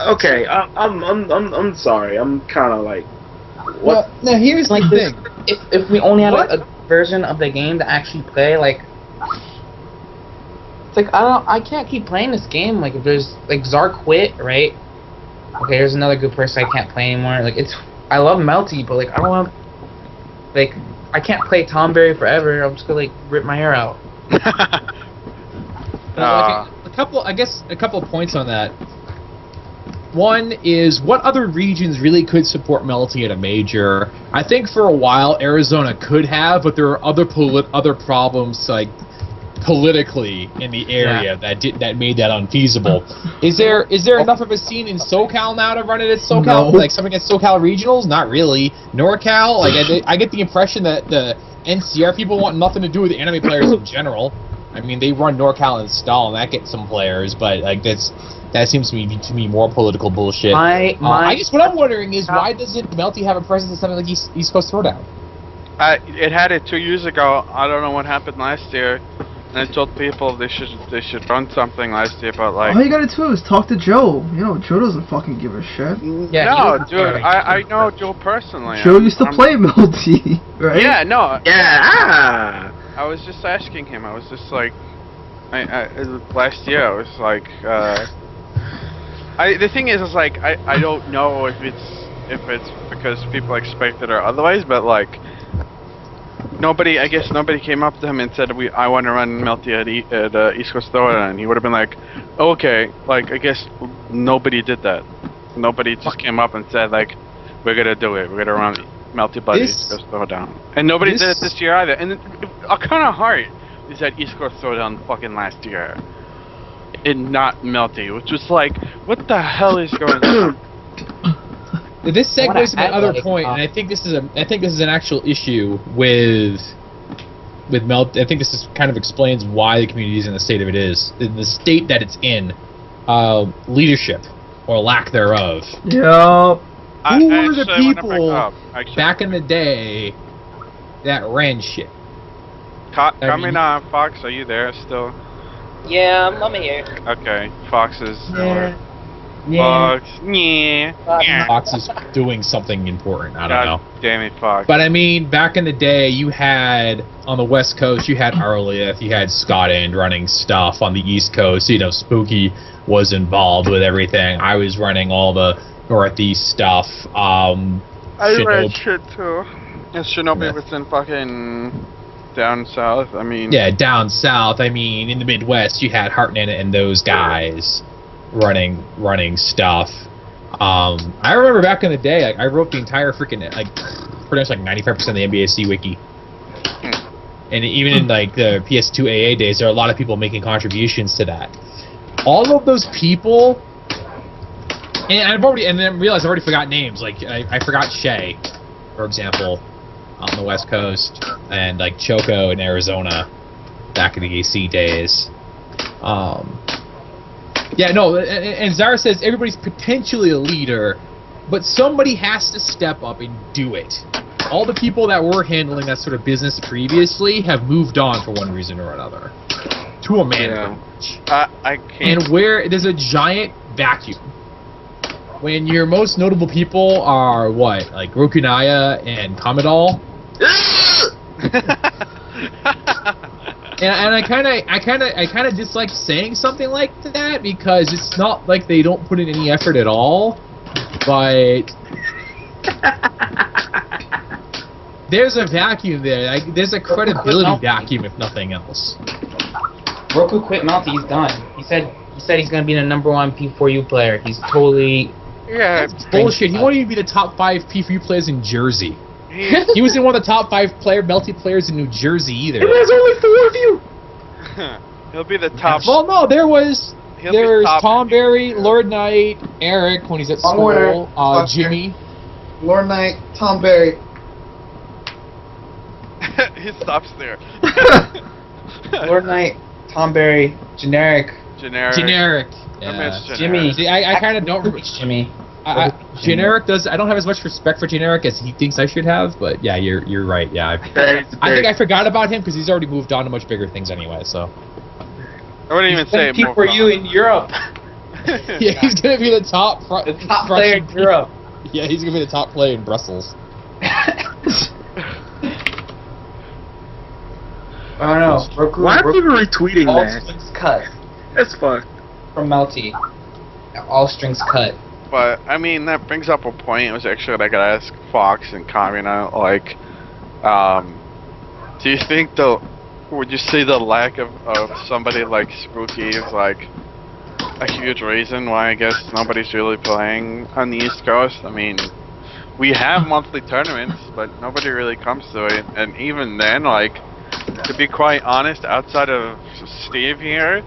Okay, I'm sorry. I'm kind of like, what? Well, now here's Like the this, thing. if we only had What? a version of the game to actually play, like, it's like I can't keep playing this game. Like if there's like Czar quit, right? Okay, there's another good person I can't play anymore. Like I love Melty, but like I don't want, like I can't play Tomberry forever. I'm just gonna like rip my hair out. Well, a couple of points on that. One is, what other regions really could support Melty at a major? I think for a while Arizona could have, but there are other problems like politically in the area that made that unfeasible. Is there enough of a scene in SoCal now to run it at SoCal? No. Like something at SoCal regionals? Not really. NorCal? Like I get the impression that the NCR people want nothing to do with the anime players in general. I mean, they run NorCal and Stall, and that gets some players, but like that seems to me more political bullshit. I guess what I'm wondering is, why doesn't Melty have a presence in something like East Coast Throwdown? It had it 2 years ago. I don't know what happened last year. And I told people they should run something last year, but like. All you gotta do is talk to Joe. Joe doesn't fucking give a shit. Yeah, no, dude, I know Joe personally. Joe used to play Melty, right? Yeah, no. Yeah. I was just asking him. I was just like, last year I was like, the thing is like I don't know if it's because people expect it or otherwise, but like nobody came up to him and said I want to run Melty at East Coast Throwdown, and he would have been like, okay, like I guess nobody did that. Nobody just came up and said like, we're gonna do it. We're gonna run Melty Buddy East Coast Throwdown, and nobody did it this year either. And a kind of heart is that East Coast Throwdown fucking last year, and not Melty, which was like, what the hell is going on? This segues to my other point, and I think this is an actual issue with Melt. I think this kind of explains why the community is in the state of it is, in the state that it's in, leadership or lack thereof. Yup. Who were the people back in the day that ran shit? Kamina, Fox, are you there still? Yeah, I'm here. Okay, Fox is. Yeah. Fox. Yeah. Fox is doing something important. I don't know. Damn it, Fox. But I mean, back in the day, you had on the West Coast, you had Arlieth, you had Scott End running stuff on the East Coast. Spooky was involved with everything. I was running all the Northeast stuff. I ran shit too. And Shinobi was in fucking down south. I mean. Yeah, down south. I mean, in the Midwest, you had Hartnett and those guys running stuff. I remember back in the day, I wrote the entire freaking pretty much like 95% of the NBAC wiki. And even in like the PS2 AA days, there are a lot of people making contributions to that. All of those people, and then realized I already forgot names. Like I forgot Shay, for example, on the West Coast, and like Choco in Arizona, back in the AC days. Yeah, no, and Zara says everybody's potentially a leader, but somebody has to step up and do it. All the people that were handling that sort of business previously have moved on for one reason or another. To a man. I can't. And where there's a giant vacuum. when your most notable people are what, like Rokunaya and Commodore, and I kind of dislike saying something like that because it's not like they don't put in any effort at all, but there's a vacuum there. Like, there's a credibility vacuum, if nothing else. Roku quit Melty. He's done. He said he's gonna be the #1 P4U player. He's totally Bullshit. He won't even be the top 5 P4U players in Jersey. He's- He wasn't one of the top 5 Melty players in New Jersey either. And there's only 4 of you. He'll be the top. Well, no, there's top Tom Berry, Lord Knight, Eric when he's at Wrong order. school, Fuck Jimmy. Lord Knight, Tom Berry. He stops there. Lord Knight, Tom Berry, generic. Generic. Yeah. miss Generic. Jimmy. See, I kind of don't. Jimmy. Generic does. I don't have as much respect for Generic as he thinks I should have. But yeah, you're right. Yeah, I think I forgot about him because he's already moved on to much bigger things anyway. So I wouldn't even say P4U in Europe. yeah, he's gonna be the top The top player in Europe. Yeah, he's gonna be the top player in Brussels. I don't know. Roku, Why are people retweeting all that? strings cut That's fucked. from Melty. All strings cut. But I mean, that brings up a point. It was actually what I gotta ask Fox and Kamina. Like, do you think would you say the lack of somebody like Spooky is like a huge reason why I guess nobody's really playing on the East Coast? I mean, we have monthly tournaments, but nobody really comes to it. And even then, like, to be quite honest, outside of Steve here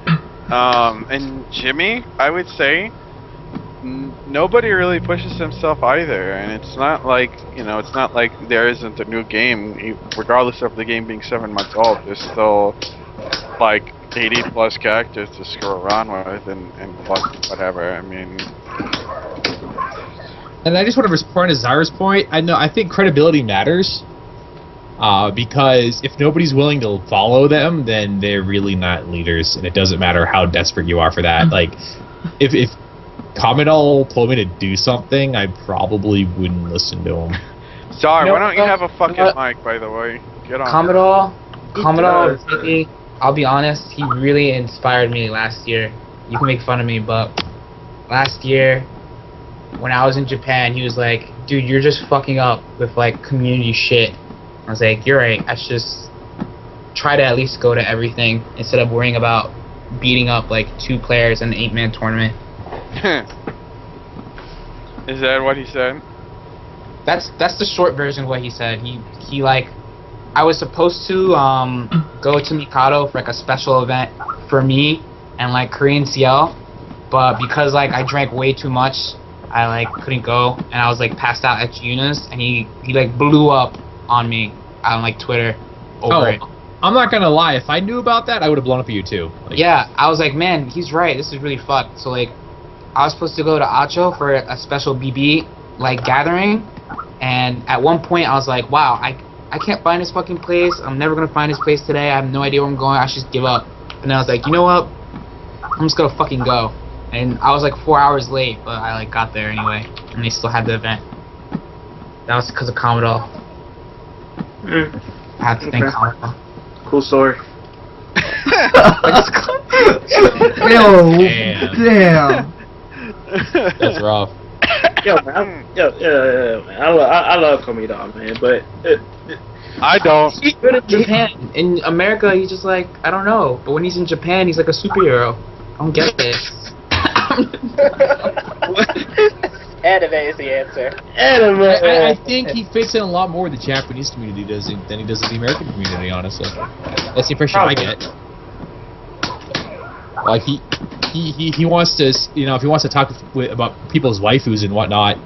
and Jimmy, I would say nobody really pushes himself either. And it's not like, it's not like there isn't a new game, regardless of the game being 7 months old. There's still like 80 plus characters to screw around with and plus whatever. I mean, And I just want to respond to Zyra's point. I think credibility matters. Because if nobody's willing to follow them, then they're really not leaders, and it doesn't matter how desperate you are for that. Like, if Commodore told me to do something, I probably wouldn't listen to him. sorry, No, why don't you no, have a fucking no. mic, by the way? Get on. Commodore, really, I'll be honest, he really inspired me last year. You can make fun of me, but last year, when I was in Japan, he was like, dude, you're just fucking up with, like, community shit. I was like, you're right, I should just try to at least go to everything instead of worrying about beating up, like, 2 players in an 8-man tournament. Is that what he said? That's the short version of what he said. He like, I was supposed to go to Mikado for like a special event for me and like Korean CL, but because like I drank way too much, I like couldn't go, and I was like passed out at Yuna's, and he like blew up on me on like Twitter over it. I'm not gonna lie. If I knew about that, I would have blown up at you too. Like, Yeah, I was like, man, he's right. This is really fucked. So like, I was supposed to go to Acho for a special BB like gathering, and at one point I was like, wow, I can't find this fucking place. I'm never gonna find this place today. I have no idea where I'm going. I should just give up. And I was like, you know what? I'm just gonna fucking go. And I was like 4 hours late, but I like got there anyway, and they still had the event. That was because of Commodore. I have to thank Commodore. Cool story. Damn. That's rough. Yo, man, man. I love Komi Dog, man, but I don't. He's good in Japan. In America, he's just like, I don't know. But when he's in Japan, he's like a superhero. I don't get this. Anime is the answer. I think he fits in a lot more with the Japanese community than he does with the American community, honestly. That's the impression I get. Like, he wants to, if he wants to talk about people's waifus and whatnot,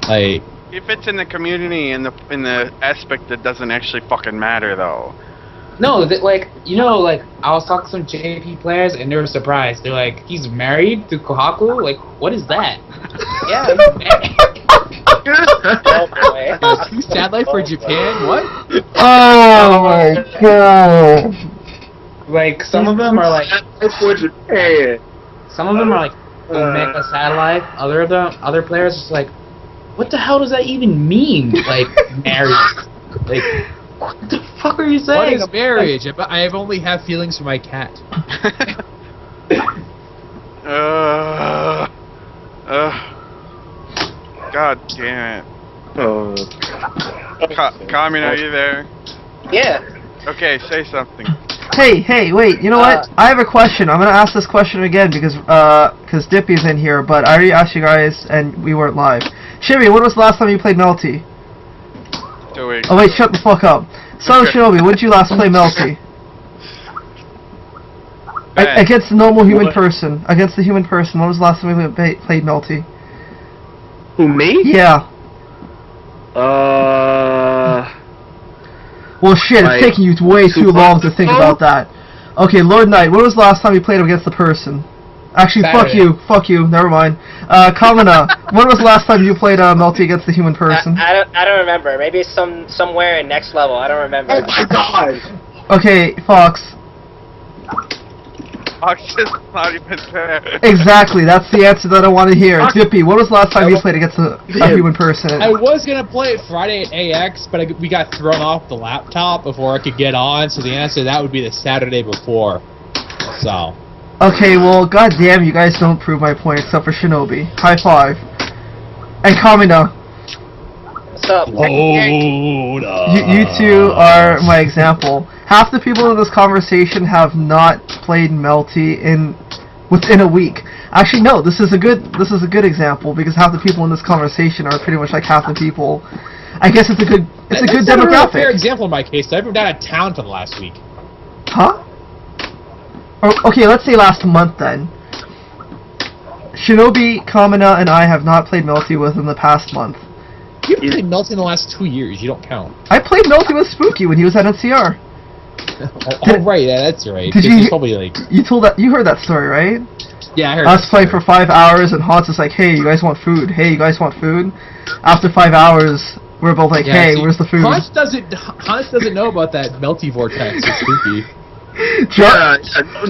like... He fits in the community in the aspect that doesn't actually fucking matter, though. No, like, like, I was talking to some JP players, and they were surprised. They're like, he's married to Kohaku? Like, what is that? Yeah. He's married. Oh boy. Too sad life for Japan? What? Oh my god. Like, some of them are like, for Japan. some of them are like Omega Satellite, other players just like, what the hell does that even mean? Like marriage. Like, what the fuck are you saying? What is marriage? I have only have feelings for my cat. God damn it. Oh. Carmen, are you there? Yeah. Okay, say something. Hey, wait, you know what? I have a question. I'm gonna ask this question again because Dippy's in here, but I already asked you guys and we weren't live. Shimmy, when was the last time you played Melty? 2 weeks. Oh wait, shut the fuck up. So Shinobi, when did you last play Melty? Against the normal human person. Against the human person. When was the last time you played Melty? Who, me? Yeah. Well, shit, it's taking you way too long to think about that. Okay, Lord Knight, when was the last time you played against the person? Actually, Saturday. fuck you, never mind. Kamina, when was the last time you played Melty against the human person? I don't remember. Maybe somewhere in next level. I don't remember. Oh my god! Okay, Fox. Fox is not even there. Exactly, that's the answer that I want to hear. Dippy, when was the last time you played against a human person? I was gonna play it Friday at AX, but we got thrown off the laptop before I could get on. So the answer to that would be the Saturday before. So. Okay, well, goddamn, you guys don't prove my point except for Shinobi. High five. And Kamina. What's up? You two are my example. Half the people in this conversation have not played Melty within a week. Actually, no. This is a good example because half the people in this conversation are pretty much like half the people. I guess it's a good That's demographic. not a fair example in my case. I've been out of town for the last week. Huh? Okay, let's say last month then. Shinobi, Kamina, and I have not played Melty within the past month. You played Melty in the last 2 years. You don't count. I played Melty with Spooky when he was at NCR. Oh right, yeah, that's right. Did you? Probably like. You heard that story, right? Yeah, I heard. Us playing for 5 hours and Hans is like, "Hey, you guys want food? Hey, you guys want food?" After 5 hours, we're both like, Yeah, "Hey, see, where's the food?" Hans doesn't know about that Melty vortex. It's spooky.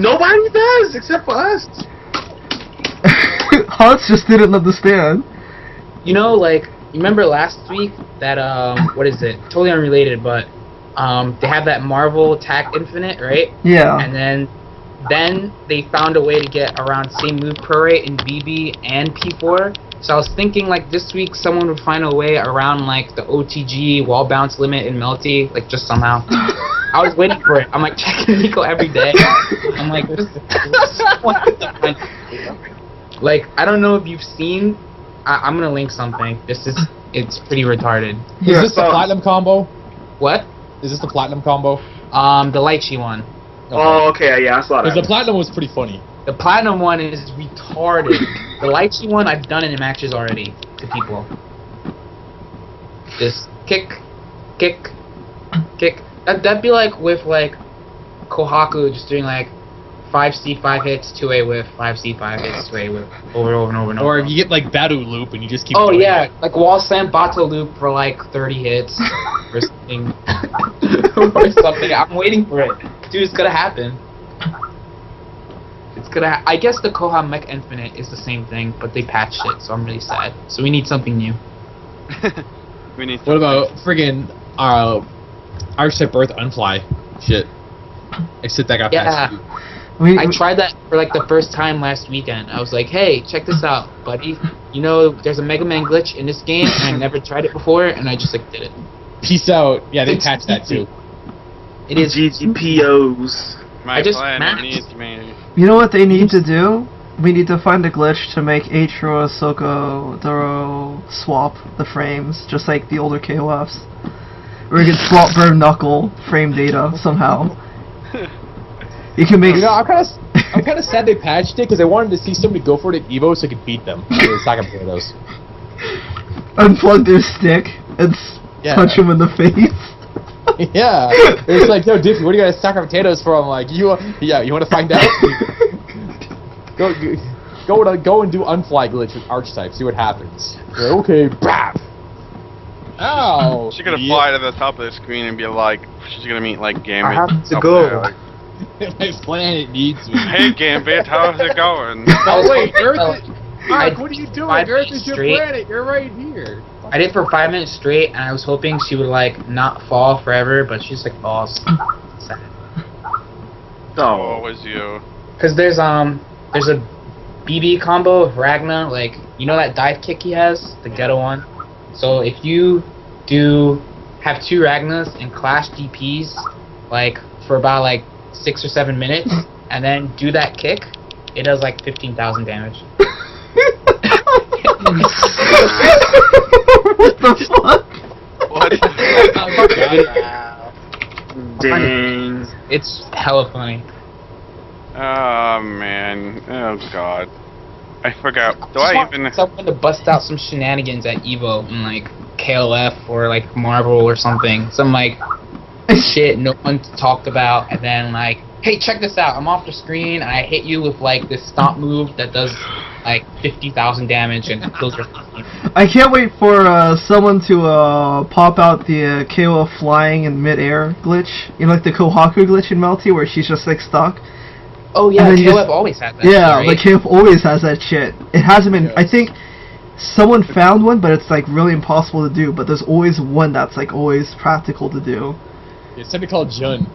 Nobody does except for us. Hans just didn't understand. You know, like, you remember last week that, what is it? Totally unrelated, but, they have that Marvel Attack Infinite, right? Yeah. And then they found a way to get around same move prorate in BB and P4. So I was thinking, like, this week someone would find a way around, like, the OTG wall bounce limit in Melty, like, just somehow. I was waiting for it. I'm, like, checking Nico every day. I'm like, like, I don't know if you've seen. I'm gonna link something. It's pretty retarded. Is this the platinum combo? What? Is this the platinum combo? The Lychee one. Oh, okay, yeah, I saw that. Because the platinum was pretty funny. The platinum one is retarded. The Lychee one, I've done it in matches already to people. Just kick. That'd be like with like Kohaku just doing like 5C5 hits, 2A whiff, 5C5 hits, 2A whiff, over and over and over. Or if you get like Badu loop and you just keep. Oh doing yeah, it. like wall slam Bato loop for like 30 hits or something. Or something. I'm waiting for it, dude. It's gonna happen. It's gonna. I guess the Koha Mech Infinite is the same thing, but they patched it, so I'm really sad. So we need something new. We need. What about friggin' Archetype Earth Unfly? Shit. Except that got patched. I tried that for like the first time last weekend. I was like, hey, check this out, buddy. You know, there's a Mega Man glitch in this game, and I never tried it before, and I just like did it. Peace out. Yeah, they It's patched that too. It is. GGPOs. My I just plan matched. needs me. You know what they need to do? We need to find a glitch to make Eiichiro, Soko, Doro swap the frames, just like the older KOFs. Or we can swap Burn Knuckle frame data somehow. You can make. You know, I'm kind of sad they patched it because I wanted to see somebody go for it at Evo so I could beat them. The Saga potatoes. Unplug their stick and punch them in the face. Yeah, it's like, yo, Diffy, what do you got a stack of potatoes for? I'm like, you want to find out? go and do unfly glitch with Archetype, see what happens. Like, okay, bam. Ow. She's gonna fly to the top of the screen and be like, she's gonna meet like Gambit. I have to up go. there, like, My planet needs me. hey Gambit, how's it going? Oh wait, Earth. Mark, what are you doing? 5 Earth minutes is your straight. planet. You're right here. I did for 5 minutes straight, and I was hoping she would like not fall forever, but she's like falls. Sad. Oh, it was you. Cause there's a BB combo of Ragna, like you know that dive kick he has, the ghetto one. So if you have 2 Ragnas and clash DPs like for about like 6 or 7 minutes, and then do that kick, it does like 15,000 damage. What the fuck? What? Wow. Dang. It's hella funny. Oh man. Oh god. I forgot. Do Just I want even? someone to bust out some shenanigans at Evo in like KLF or like Marvel or something. Some like shit no one talked about, and then like, hey, check this out. I'm off the screen and I hit you with like this stomp move that does like 50,000 damage and kills your team. I can't wait for someone to pop out the KO flying in midair glitch. You know, like the Kohaku glitch in Melty where she's just like stuck. Oh yeah, And then you KLF just- always has that. Yeah, shit, like right? KF always has that shit. It hasn't been. Yes. I think someone found one, but it's like really impossible to do. But there's always one that's like always practical to do. It's something called Jun.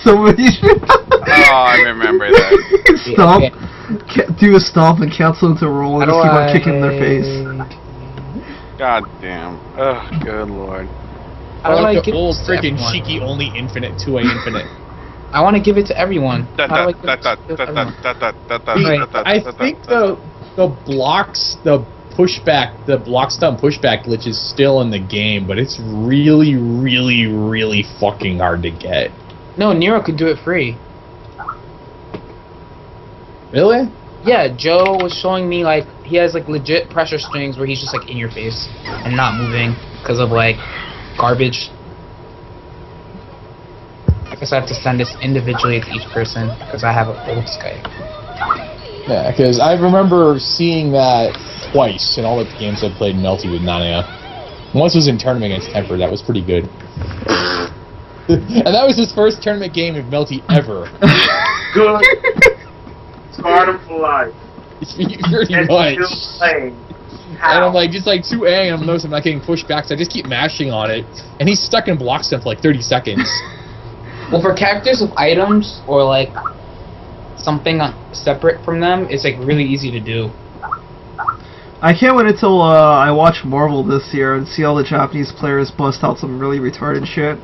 Somebody should Oh, I remember that. stomp, Okay. do a stomp and cancel into roll and How just do keep on I- kicking in their face. God damn. Oh, good lord. How do I like give the old this to freaking everyone? cheeky only infinite 2A infinite. I want to give it to everyone. How do I give it to everyone? I think the block stump pushback glitch is still in the game, but it's really, really, really fucking hard to get. No, Nero could do it free. Really? Yeah, Joe was showing me like he has like legit pressure strings where he's just like in your face and not moving because of like garbage. I guess I have to send this individually to each person because I have a old Skype. Yeah, because I remember seeing that twice in all the games I played Melty with Nania. Once was in tournament against Temper, that was pretty good. And that was his first tournament game of Melty ever. Good. Spartan for life. Pretty And much. still playing. And How? I'm like, just like 2A, and I'm noticing I'm not getting pushed back, so I just keep mashing on it. And he's stuck in block stump for like 30 seconds. Well, for characters with items or like something separate from them, it's like really easy to do. I can't wait until I watch Marvel this year and see all the Japanese players bust out some really retarded shit.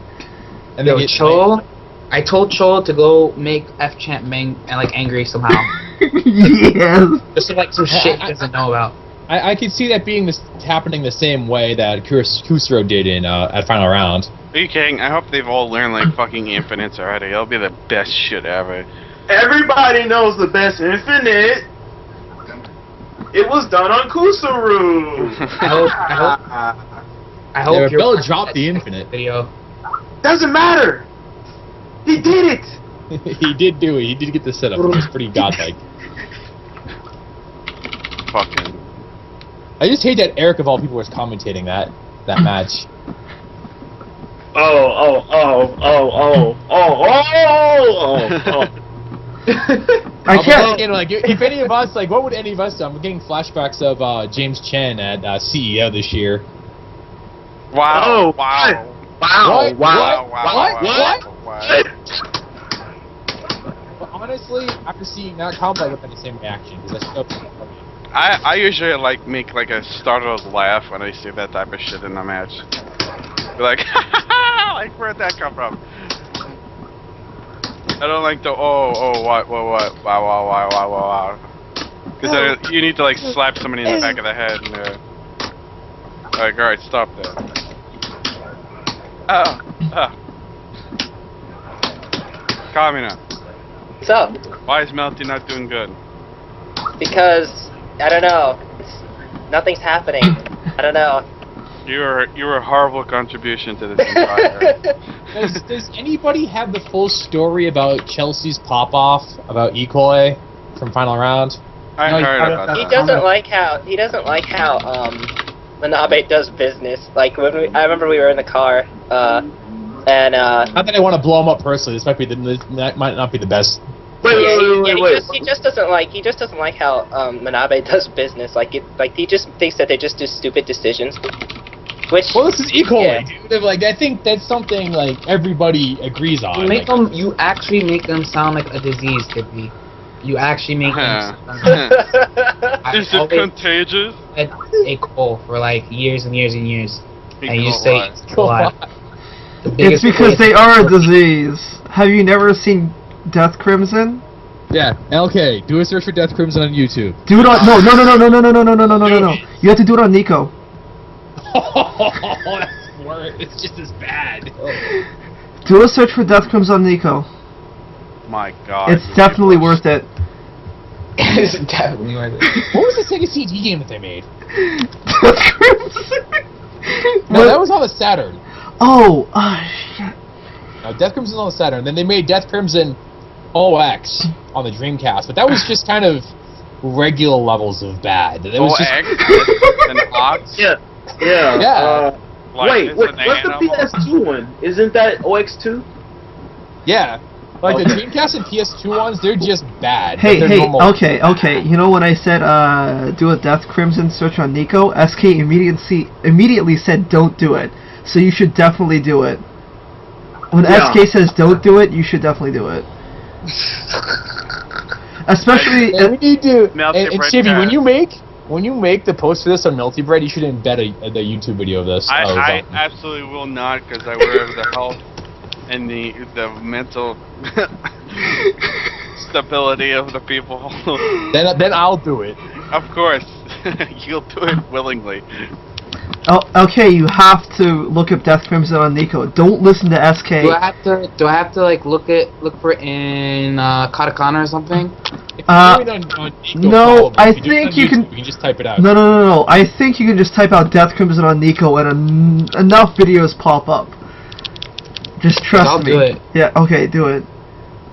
And Yo, then Chol, I told Chol to go make F Champ like angry somehow, Yes. just to, like some shit he doesn't know about. I could see that being happening the same way that Kusuro did in at Final Round. Are you kidding? I hope they've all learned like fucking infinites already. It'll be the best shit ever. Everybody knows the best infinite. It was done on Kusuru. I hope Yeah, you're Bella watching dropped that the infinite. video. Doesn't matter. He did it. He did do it. He did get the setup. It was pretty godlike. Fucking. I just hate that Eric of all people was commentating that match. Oh. I can't. Thinking, like, if any of us, like, what would any of us do? I'm getting flashbacks of James Chen at CEO this year. Wow. Oh, Wow. Wow. What? Wow. What? But honestly, after seeing that combo, I would have the same reaction because that's so funny. I usually like make like a startled laugh when I see that type of shit in a match. Be like, like where'd that come from? I don't like the what, wow. Because you need to like slap somebody in the back of the head and like, alright, stop that. Kamina, What's up? why is Melty not doing good? Because I don't know. Nothing's happening. I don't know. You were a horrible contribution to this entire. Does anybody have the full story about Chelsea's pop-off about Ikoi from Final Round? I No, you heard gotta- about He that. doesn't like how Manabe does business. Like when I remember we were in the car, and Not that I want to blow him up personally. This might not be the best Wait. He just doesn't like how Manabe does business. Like he just thinks that they just do stupid decisions. Which Well, this is E. coli, yeah. dude. Like, I think that's something like everybody agrees on. You actually make them sound like a disease, Tippy. You actually make them. Is it contagious? Had E. coli for like years and years and years, and you say Why? it's alive. It's because they are a disease. Have you never seen Death Crimson? Yeah. LK, do a search for Death Crimson on YouTube. Do it on no. You have to do it on Nico. Oh, that's worse. It's just as bad. Do a search for Death Crimson on Nico. My God. It's definitely worth it. It's definitely worth it. What was the Sega CD game that they made? Death Crimson. No, that was on the Saturn. Oh, shit. No, Death Crimson on the Saturn. Then they made Death Crimson OX on the Dreamcast, but that was just kind of regular levels of bad. It was OX just and OX? Yeah. Like, Wait, it's what's an the animal? PS2 one? Isn't that OX2? yeah. Like the Okay. Dreamcast and PS2 ones, they're just bad. Hey, but they're normal. okay. You know when I said do a Death Crimson search on Nico, SK immediately said don't do it. So you should definitely do it. When Yeah. SK says don't do it, you should definitely do it. Especially And we need to. Melty And bread Chibi, cast. when you make the post for this on Melty Bread, you should embed the YouTube video of this. I absolutely will not, because I wear the health and the mental stability of the people. Then I'll do it. Of course, you'll do it willingly. oh, okay, you have to look up Death Crimson on Nico. Don't listen to SK. Do I have to like look for it in katakana or something? If you do it on Nico, no, probably. I If you do it think on you YouTube, can- You can just type it out. No. I think you can just type out Death Crimson on Nico and enough videos pop up. Just trust I'll me. do it. Yeah, okay, do it.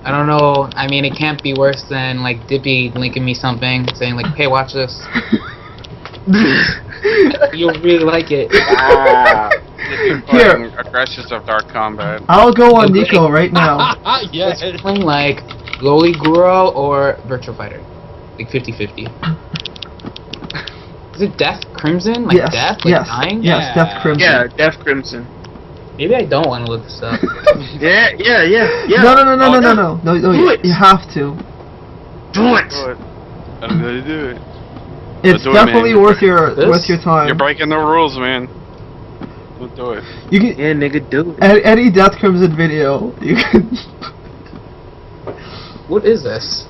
I don't know. I mean, it can't be worse than like Dippy linking me something, saying like, "Hey, watch this." You'll really like it. Ah. Here. Aggressors of Dark Combat. I'll go on Okay. Nico right now. Yes. It's playing like Loli Guro or Virtual Fighter, like 50-50. Is it Death Crimson? Like Yes, death? Like yes, dying? yes, Yeah. Death Crimson. Yeah, Death Crimson. Maybe I don't want to look this up. Yeah. No, Do it. you have to. Do it. Do it. I'm gonna do it. It's do it, definitely man. worth your This? time. You're breaking the rules, man. Don't do it. You can Yeah, nigga, do it. any Death Crimson video. You can. What is this?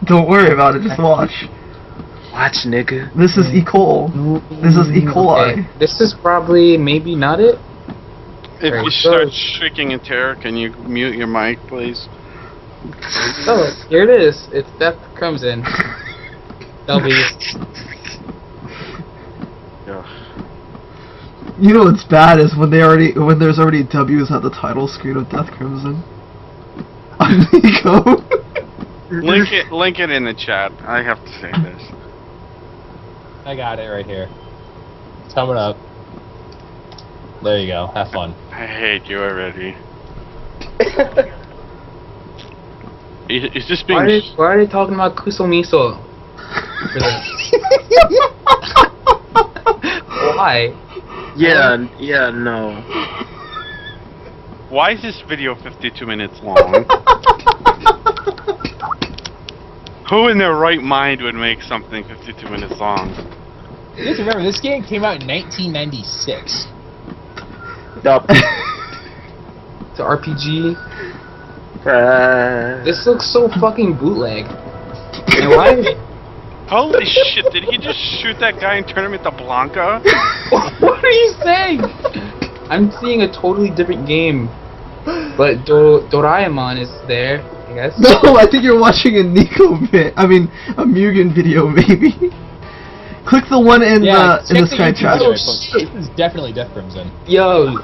Don't worry about it. Just watch. Watch, nigga. This is E. coli. This is E. coli. Okay. This is probably maybe not it. If Alright, you so- start shrieking in terror, can you mute your mic, please? Oh, here it is. It's Death Crimson. W. You know what's bad is when there's already W's at the title screen of Death Crimson. On Nico. Link it in the chat. I have to say this. I got it right here. It's coming up. There you go. Have fun. I hate you already. Is this being? Why are they talking about Kusumiso? For this? Why? Yeah, no. Why is this video 52 minutes long? Who in their right mind would make something 52 minutes long? Just remember, this game came out in 1996. Dup. It's an RPG. This looks so fucking bootleg. And why? Holy shit, did he just shoot that guy and turn him into Blanca? What are you saying? I'm seeing a totally different game. But Doraemon is there, I guess. No, I think you're watching a Nico a Mugen video, maybe. Click the one in Yeah, the check Sky YouTube chat. video I Oh, posted. shit. This is definitely Death Crimson. Yo,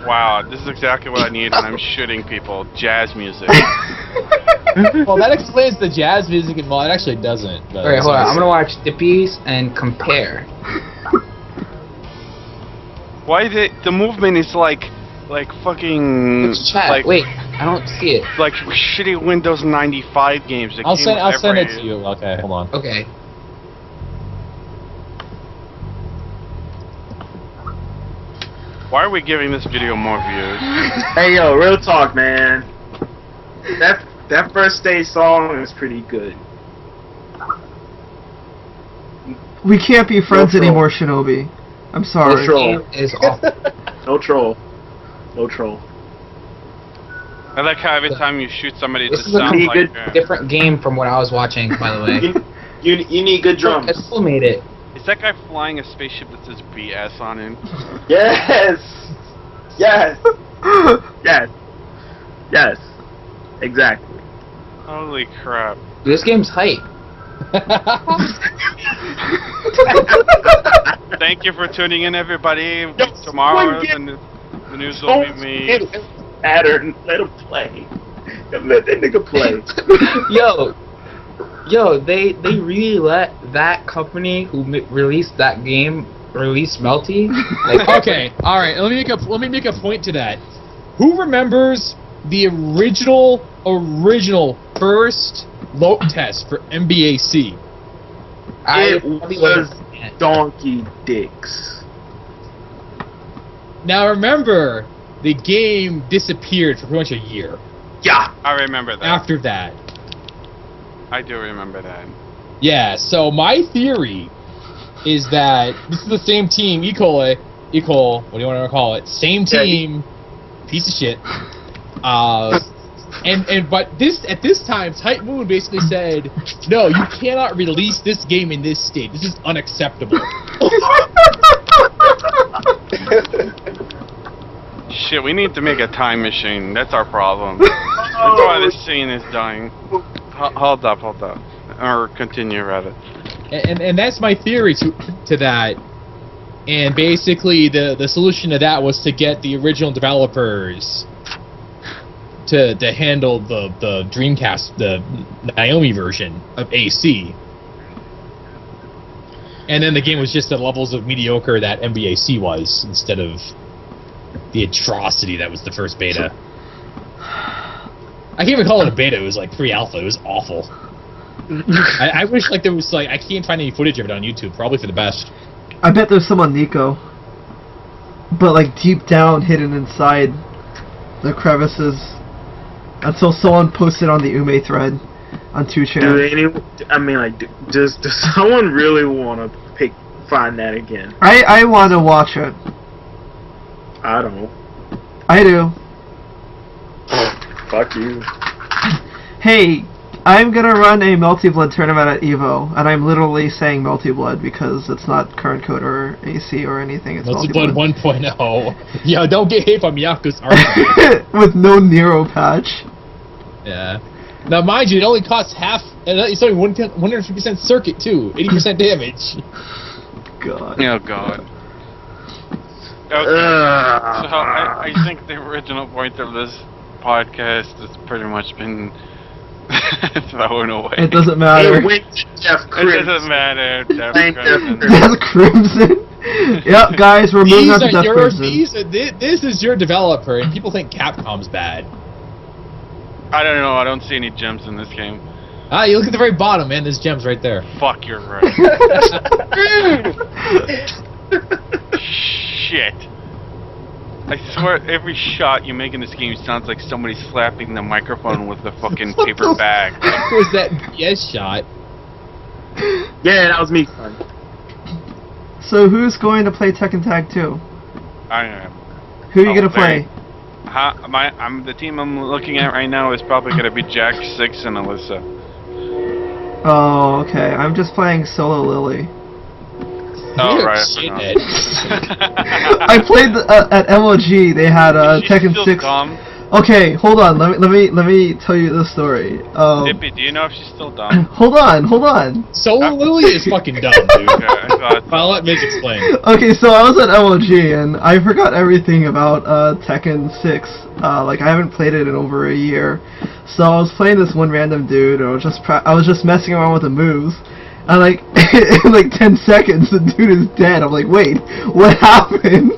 Wow, this is exactly what I need when I'm shooting people. Jazz music. Well, that explains the jazz music, and well, it actually doesn't. But alright, hold on. I'm gonna watch Dippies and compare. Why the movement is like fucking Which chat? like Wait, I don't see it. Like shitty Windows 95 games. That I'll came send every- it to you. Okay, hold on. Okay. Why are we giving this video more views? Hey yo, real talk, man. That first stage song is pretty good. We can't be friends troll. anymore, Shinobi. I'm sorry. No troll. Game is awful. No troll. No troll. I like how every time you shoot somebody, it This just is a sounds like. complete different game from what I was watching, by the way. You need good drums. I still made it. Is that guy flying a spaceship that says BS on it? Yes. Yes. Yes. Yes. Exactly. Holy crap. This game's hype. Thank you for tuning in, everybody. Yo, Tomorrow, someone the news will be me. Pattern. Let him play. Let that nigga play. Yo, they really let that company who released that game release Melty. Like, Okay, all right. Let me make a point to that. Who remembers the original first load test for MBAC? It was donkey dicks. Now remember, the game disappeared for pretty much a year Yeah. I remember that. after that. I do remember that. Yeah, so my theory is that this is the same team, what do you want to call it? Same team, piece of shit. But at this time, Type Moon basically said, no, you cannot release this game in this state. This is unacceptable. Shit, we need to make a time machine. That's our problem. That's why this scene is dying. Hold up. Or continue, rather. And that's my theory to that. And basically, the solution to that was to get the original developers to handle the Dreamcast, the Naomi version of AC. And then the game was just at levels of mediocre that MBAC was, instead of the atrocity that was the first beta. I can't even call it a beta, it was like pre-alpha, it was awful. I wish there was I can't find any footage of it on YouTube, probably for the best. I bet there's some on Nico. But deep down, hidden inside the crevices. Until someone posted on the Ume thread on 2chan. Does someone really want to find that again? I want to watch it. I don't. I do. Fuck you. Hey, I'm gonna run a multi-blood tournament at EVO, and I'm literally saying multi-blood because it's not current code or AC or anything. It's Multi-Blood multi-blood 1.0. Yo, don't get hate from Yaku's argument. with no Nero patch. Yeah. Now, mind you, it only costs half. It's only 150% circuit too, 80% damage. God. Oh, God. Okay. So I think the original point of this podcast has pretty much been thrown away. It doesn't matter. It went to Jeff It Crimson. doesn't matter. Jeff Thank Crimson. you. That's Crimson. Yep, guys, we're moving on to Death Crimson. This is your developer, and people think Capcom's bad. I don't know. I don't see any gems in this game. Ah, you look at the very bottom, man. There's gems right there. Fuck, you're right. Shit. I swear, every shot you make in this game sounds like somebody slapping the microphone with a fucking paper bag. What was that BS shot? Yeah, that was me, son. So who's going to play Tekken Tag 2? I am. Who are you gonna play? The team I'm looking at right now is probably gonna be Jack, Six, and Alyssa. Oh, okay. I'm just playing Solo Lily. Oh, You're right. a shithead. I played at MOG. They had Is she Tekken still 6. dumb? Okay, hold on. Let me tell you the story. Dippy, do you know if she's still dumb? Hold on. Solo Lily is fucking dumb, dude. Okay, I thought so. I'll let Miz explain. Okay, so I was at MOG and I forgot everything about Tekken 6. I haven't played it in over a year. So I was playing this one random dude, and I was just messing around with the moves. And in 10 seconds, the dude is dead. I'm like, wait, what happened?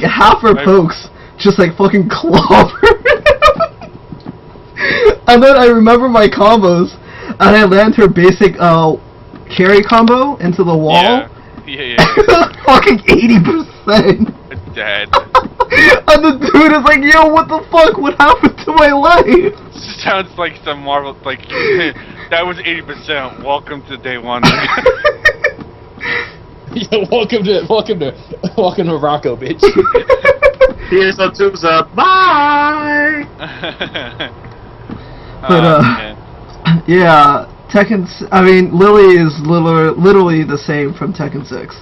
Half her pokes just like fucking clobber. And then I remember my combos, and I land her basic carry combo into the wall. Yeah. Fucking 80%. It's dead. And the dude is like, yo, what the fuck? What happened to my life? Sounds like some Marvel, like, that was 80%. Welcome to day one. Yeah, welcome to Morocco, bitch. Here's a Tusa. Bye. But, Man. yeah, I mean, Lily is literally the same from Tekken 6.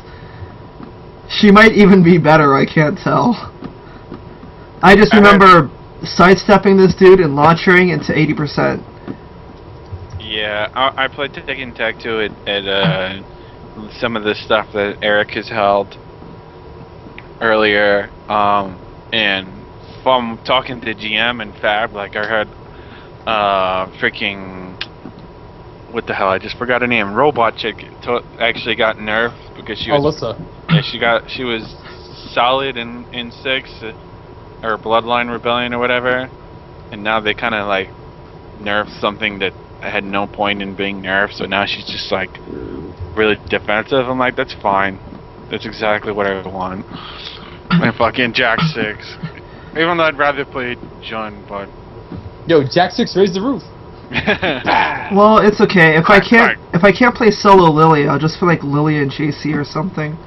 She might even be better, I can't tell. I just remember sidestepping this dude and launchering into 80%. Yeah, I played Tekken Tag 2 at some of the stuff that Eric has held earlier, and from talking to GM and Fab, like I heard, freaking, what the hell? I just forgot her name. Robot chick actually got nerfed because she was. Alyssa. Yeah, she was solid in 6, or Bloodline Rebellion or whatever, and now they kind of like nerfed something that had no point in being nerfed. So now she's just like really defensive. I'm like, that's fine. That's exactly what I want. And fucking Jack 6. Even though I'd rather play Jun, but. Yo, Jack 6 raised the roof. Well, it's okay. If I can't play solo Lily, I'll just feel like Lily and JC or something.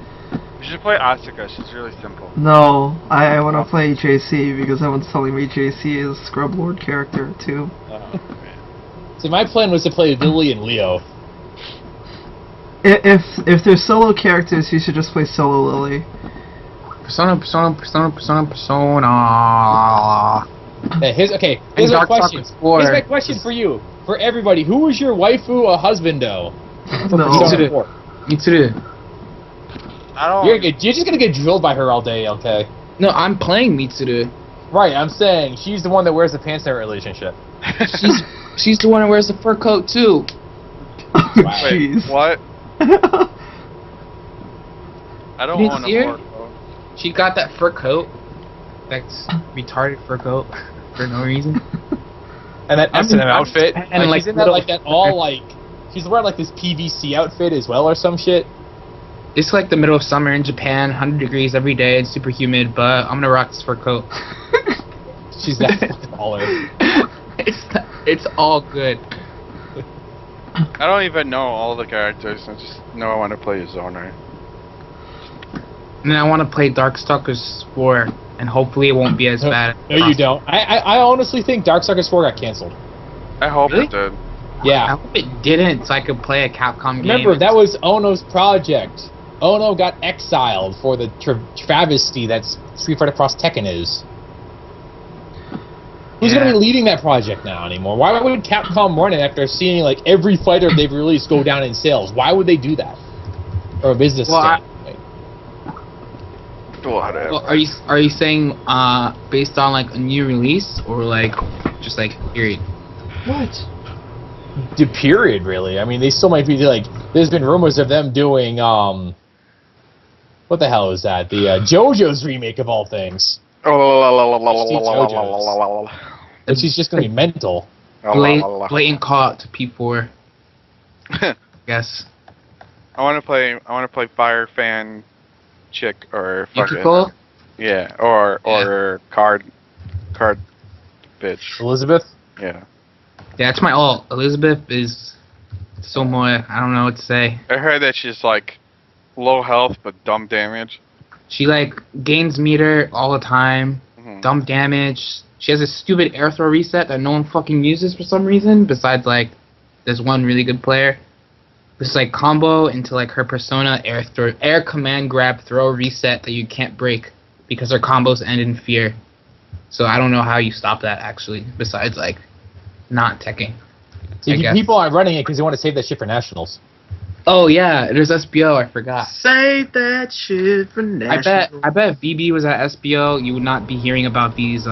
You should play Asuka. She's really simple. No, I want to play JC because everyone's telling me JC is Scrub Lord character too. See, my plan was to play Lily and Leo. If there's solo characters, you should just play solo Lily. Persona. Yeah, here's my question. Here's my question for you, for everybody. Who was your waifu or husbando? No. Mitsuru. I don't. You're just gonna get drilled by her all day, okay? No, I'm playing Mitsuru. Right, I'm saying she's the one that wears the pants in our relationship. She's the one who wears the fur coat too. Oh, Wow. Wait, jeez. what? I don't You want see her? to work. She got that fur coat. That's retarded fur coat for no reason. And that S&M outfit, and like, like she's in that, like that all like, she's wearing like this PVC outfit as well or some shit. It's like the middle of summer in Japan, 100 degrees every day, it's super humid, but I'm gonna rock this fur coat. She's that fucking baller. It's all good. I don't even know all the characters. I just know I want to play as Zoner. And then I want to play Darkstalkers 4, and hopefully it won't be as bad. No, you don't. I honestly think Darkstalkers 4 got canceled. I hope Really? it did. I Yeah. hope it didn't, so I could play a Capcom game. Remember, that was Ono's project. Ono got exiled for the travesty that's Street Fighter Cross Tekken is. Who's Yeah. going to be leading that project now anymore? Why would Capcom run it after seeing like every fighter they've released go down in sales? Why would they do that? Or a business Well, standpoint? Whatever. Well, are you saying based on like a new release or like just like period? What? The period, really. I mean, they still might be like. There's been rumors of them doing what the hell is that? The JoJo's remake of all things. Which is just gonna be mental. Blatant call out to P4. Yes. I want to play Fire Fan chick or fucking Yukiko? yeah, or card bitch. Elizabeth? Yeah. Yeah, that's my alt. Elizabeth is so more. I don't know what to say. I heard that she's like low health but dumb damage. She like gains meter all the time. Mhm. Dumb damage. She has a stupid air throw reset that no one fucking uses for some reason. Besides like, there's one really good player. This like combo into like her persona air command grab throw reset that you can't break because her combos end in fear. So I don't know how you stop that actually. Besides like, not teching. See, guess. people aren't running it because they want to save that shit for nationals. Oh yeah, there's SBO. I forgot. Save that shit for national. I bet if BB was at SBO, you would not be hearing about these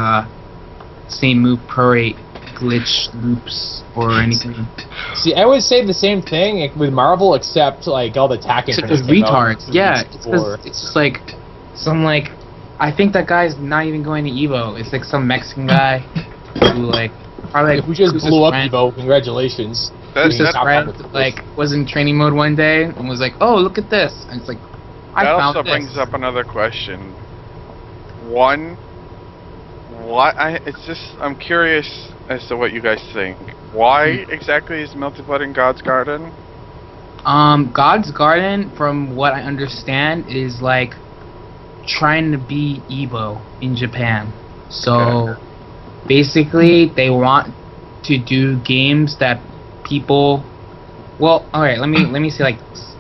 same move prorate glitch loops or anything. See, I would say the same thing with Marvel, except like all the tacking. It's retards. Yeah, it's just like some like I think that guy's not even going to Evo. It's like some Mexican guy who like probably If we just Cruz's blew up friend- Evo, congratulations. That's Cruz's that, friend like was in training mode one day and was like, "Oh, look at this!" And it's like, I that found also this. brings up another question. One, I'm curious as to what you guys think. Why exactly is Melty in God's Garden? God's Garden, from what I understand, is like trying to be Evo in Japan. So basically, they want to do games that people. Well, all right. Let me say like this.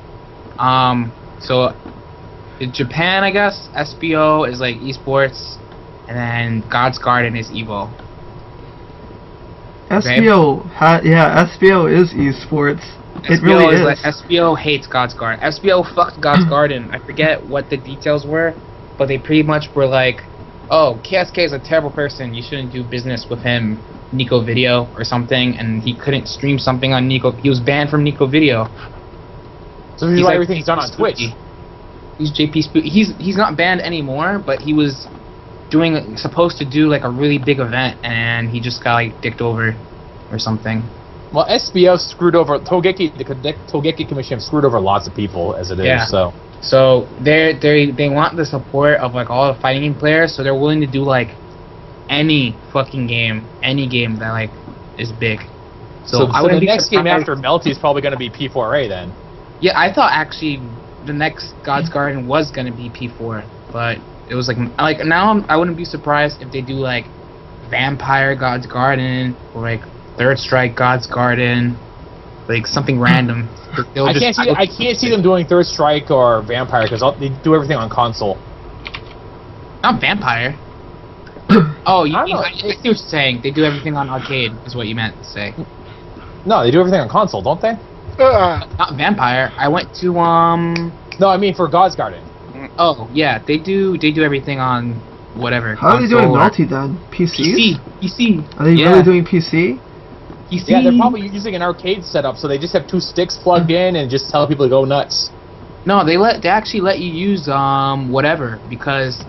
So in Japan, I guess SBO is like esports, and then God's Garden is Evo. SBO is esports. It SBO really is. like SBO hates God's Garden. SBO fucked God's Garden. I forget what the details were, but they pretty much were like, "Oh, KSK is a terrible person. You shouldn't do business with him." Nico Video or something, and he couldn't stream something on Nico. He was banned from Nico Video. So this is why everything's done on Twitch. He's JP Spooky. He's not banned anymore, but he was supposed to do like a really big event, and he just got like dicked over or something. Well, SBO screwed over Togeki. The Togeki Commission screwed over lots of people as it is. Yeah. So they want the support of like all the fighting game players, so they're willing to do like any fucking game, any game that like is big. So I the wouldn't be next game surprised- after Melty is probably going to be P4A then. Yeah, I thought actually the next God's Garden was gonna be P4, but it was like now I wouldn't be surprised if they do like Vampire God's Garden or like Third Strike God's Garden, like something random. I can't see them doing Third Strike or Vampire because they do everything on console. Not Vampire. Oh, I see what you're saying. They do everything on arcade, is what you meant to say. No, they do everything on console, don't they? Not Vampire. I went to No, I mean for God's Garden. Oh yeah, they do everything on whatever. How are they doing console or multi then? PCs? PC. Are they really doing PC? PC. Yeah, they're probably using an arcade setup, so they just have two sticks plugged in and just tell people to go nuts. No, they actually let you use whatever because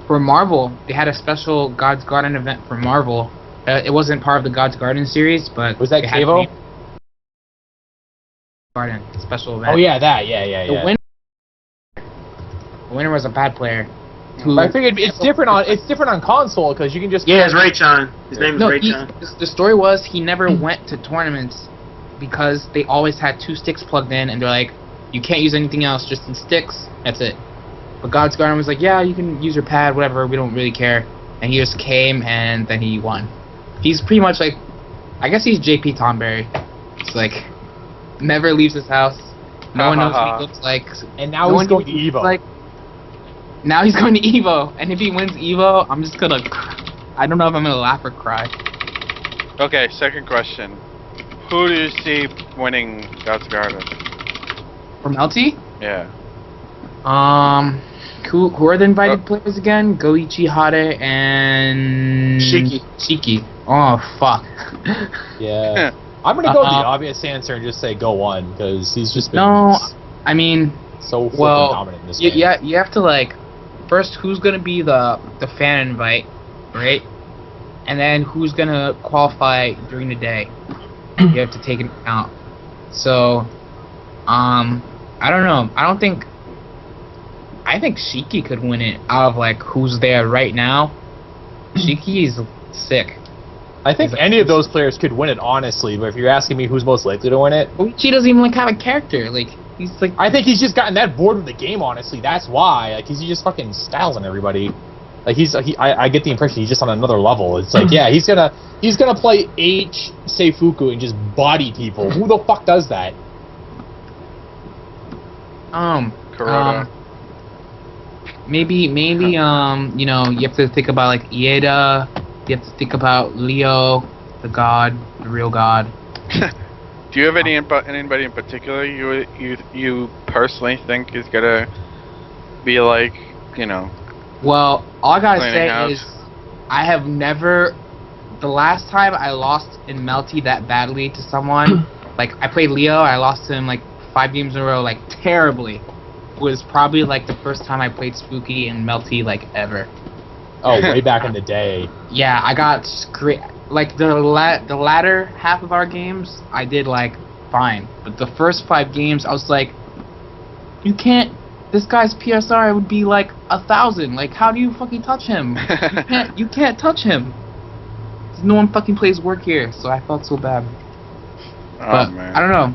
for Marvel they had a special God's Garden event for Marvel. It wasn't part of the God's Garden series, but Was that they had Cavo? Garden special event. Oh yeah, that. Yeah. The winner was a bad player. But I figured it's different on console because you can just Yeah, it's Ray-chan. His name is No, Ray-chan. the story was he never went to tournaments because they always had two sticks plugged in, and they're like, you can't use anything else, just in sticks. That's it. But God's Garden was like, yeah, you can use your pad, whatever. We don't really care. And he just came, and then he won. He's pretty much like, I guess he's JP Tomberry. It's like, never leaves his house. No one knows what he looks like. and now No he's one going to knows Evo. Like, now he's going to Evo, and if he wins Evo, I'm just gonna. I don't know if I'm gonna laugh or cry. Okay, second question. Who do you see winning God's Garden? From LT? Yeah. Who are the invited players again? Goichi, Hade, and Shiki. Oh fuck. Yeah. I'm gonna go with the obvious answer and just say go on because he's just been I mean, so fucking dominant in this game. yeah, you have to like first who's gonna be the fan invite, right? And then who's gonna qualify during the day. You have to take into account. So, I don't know. I think Shiki could win it out of like who's there right now. Shiki is sick. I think any of those players could win it, honestly. But if you're asking me who's most likely to win it, Goichi doesn't even like have a character. Like he's like. I think he's just gotten that bored with the game. Honestly, that's why. Like he just fucking styles on everybody. Like I get the impression he's just on another level. It's like yeah, he's gonna play H Seifuku and just body people. Who the fuck does that? Kuroda. Maybe you know, you have to think about like Ieda, you have to think about Leo, the god, the real god. Do you have anybody in particular you personally think is gonna be like, you know? Well, all I gotta say Cleaning is, house. I have never. The last time I lost in Melty that badly to someone, like I played Leo, I lost to him like 5 games in a row, like terribly. was probably like the first time I played Spooky and Melty like ever. Oh, way back in the day. Yeah, I got great. Like the latter half of our games, I did like fine, but the first 5 games, I was like, you can't. This guy's PSR would be like 1,000. Like, how do you fucking touch him? You can't touch him. No one fucking plays work here, so I felt so bad. But man. I don't know.